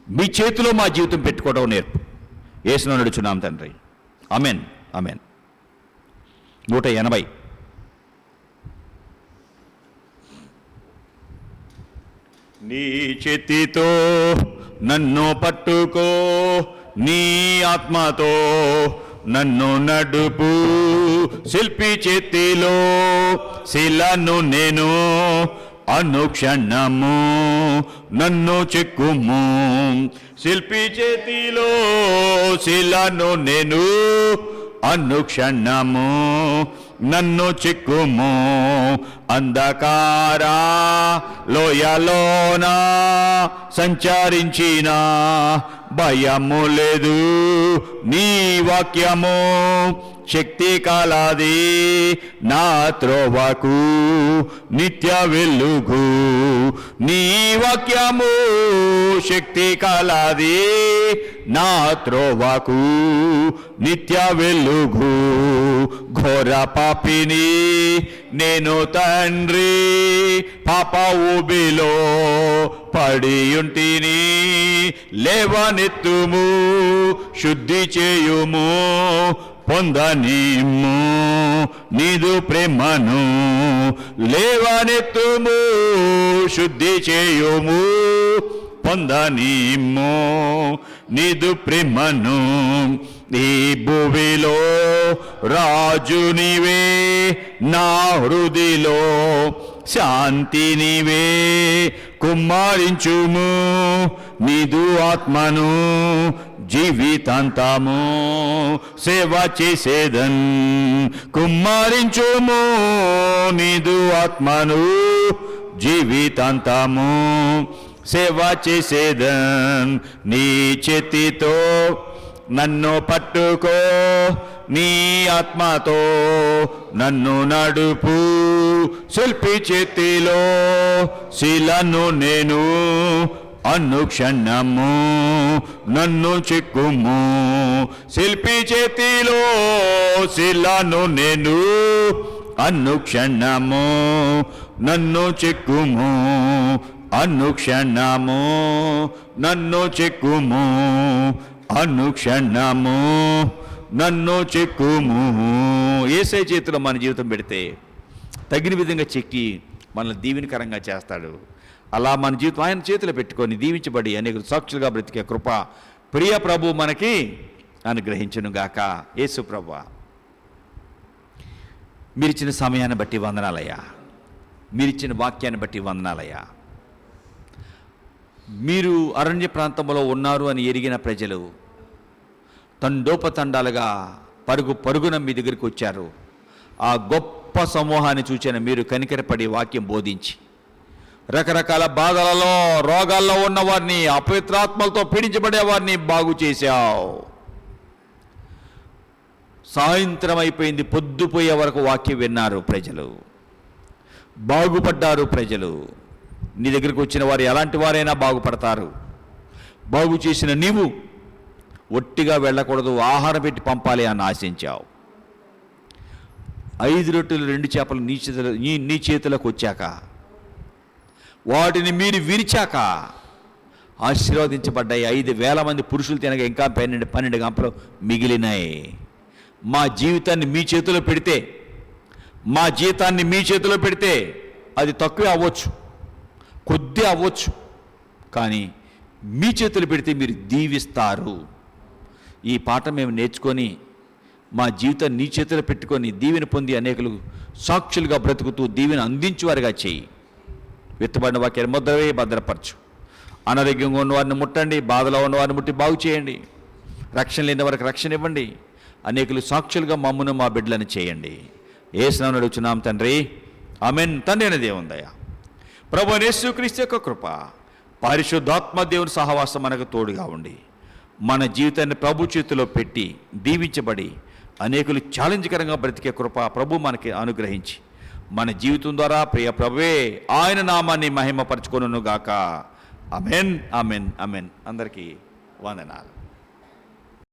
మీ చేతిలో మా జీవితం పెట్టుకోవడం నేర్పు. యేసును నడుచున్నాం తండ్రి. ఆమేన్. ఆమేన్. 180. నీ చేతితో నన్ను పట్టుకో, నీ ఆత్మతో నన్ను నడుపు. శిల్పి చేతిలో శిలను నేను, అనుక్షణము నన్ను చెక్కుము. శిల్పి చేతిలో శిలను నేను, అనుక్షణము నన్ను చెక్కుము. అంధకార లోయలోన సంచరించిన భయము లేదు. నీ వాక్యము శక్తి కలది, నా త్రోవకు నిత్య వెలుగు. నీ వాక్యము శక్తి కలది, నా త్రోవకు నిత్య వెలుగు. ఘోర పాపిని నేను తండ్రి, పాప ఊబిలో పడియుంటిని. లేవనెత్తుము, శుద్ధి చేయుము, పొందనిమ్ము నీదు ప్రేమను. లేవనెత్తుము, శుద్ధి చేయుము, పొందనిమ్ము నీదు ప్రేమను. ఈ భూమిలో రాజు నీవే, నా హృదిలో శాంతి నీవే. కుమ్మరించుము నీదు ఆత్మను, జీవితాంతము సేవ చేసేదన్. కుమ్మరించుము నీదు ఆత్మను, జీవితాంతము సేవ చేసేదన్. నీ చేతితో నన్ను పట్టుకో, నీ ఆత్మతో నన్ను నడుపు. శిల్పి చేతిలో శిలను నేను, అనుక్షణము నన్ను చెక్కుము. శిల్పి చేతిలో శిలను నేను, అనుక్షణము నన్ను చెక్కుము. అనుక్షణము నన్ను చెక్కుము, అనుక్షణము నన్ను చెక్కుము. యేసే చేతిలో మన జీవితం పెడితే తగిన విధంగా చెక్కి మనల్ని దీవెనకరంగా చేస్తాడు. అలా మన జీవితం ఆయన చేతిలో పెట్టుకొని దీవించబడి అనేక సాక్షులుగా బ్రతికే కృప ప్రియ ప్రభు మనకి అనుగ్రహించునుగాక. యేసు ప్రభువా, మీరిచ్చిన సమయాన్ని బట్టి వందనాలయ్యా, మీరిచ్చిన వాక్యాన్ని బట్టి వందనాలయ్యా. మీరు అరణ్య ప్రాంతంలో ఉన్నారు అని ఎరిగిన ప్రజలు తండోపతండాలుగా పరుగున మీ దగ్గరికి వచ్చారు. ఆ గొప్ప సమూహాన్ని చూచిన మీరు కనికరపడి వాక్యం బోధించి రకరకాల బాధలలో రోగాల్లో ఉన్నవారిని, అపవిత్రాత్మలతో పీడించబడే వారిని బాగు చేశావు. సాయంత్రం అయిపోయింది, పొద్దుపోయే వరకు వాక్యం విన్నారు ప్రజలు, బాగుపడ్డారు ప్రజలు. నీ దగ్గరికి వచ్చిన వారు ఎలాంటి వారైనా బాగుపడతారు. బాగు చేసిన నీవు ఒట్టిగా వెళ్ళకూడదు, ఆహారం పెట్టి పంపాలి అని ఆశించావు. 5 రొట్టెలు 2 చేపలు నీ చేతులకు వచ్చాక, వాటిని మీరు విరిచాక ఆశీర్వదించబడ్డాయి. 5,000 మంది పురుషులు తినగా ఇంకా 12 గంపలు మిగిలినాయి. మా జీవితాన్ని మీ చేతిలో పెడితే, మా జీతాన్ని మీ చేతిలో పెడితే అది తక్కువే అవ్వచ్చు, కొద్ది అవ్వచ్చు, కానీ మీ చేతులు పెడితే మీరు దీవిస్తారు. ఈ పాట మేము నేర్చుకొని మా జీవితాన్ని నీ చేతిలో పెట్టుకొని దీవెన పొంది అనేకులు సాక్షులుగా బ్రతుకుతూ దీవెన అందించేవారుగా చేయి. విత్తబడిన వాక్యాన్ని ముద్రవే భద్రపరచు. అనారోగ్యంగా ఉన్నవారిని ముట్టండి, బాధలో ఉన్నవారిని ముట్టి బాగు చేయండి. రక్షణ లేని వారికి రక్షణ ఇవ్వండి. అనేకులు సాక్షులుగా మమ్మును మా బిడ్డలను చేయండి. యేసునామమున అడుగుచున్నాం తండ్రి, ఆమేన్. తండ్రి అయిన దేవుని దయ, ప్రభువైన యేసుక్రీస్తు యొక్క కృప, పరిశుద్ధాత్మ దేవుని సహవాసం మనకు తోడుగా ఉండి మన జీవితాన్ని ప్రభు చేతిలో పెట్టి దీవించబడి అనేకులు ఛాలెంజ్కరంగా బ్రతికే కృప ప్రభు మనకి అనుగ్రహించి మన జీవితం ద్వారా ప్రియ ప్రభువే ఆయన నామాన్ని మహిమపరచుకొనుగాక. ఆమేన్, ఆమేన్, ఆమేన్. అందరికీ వందనాలు.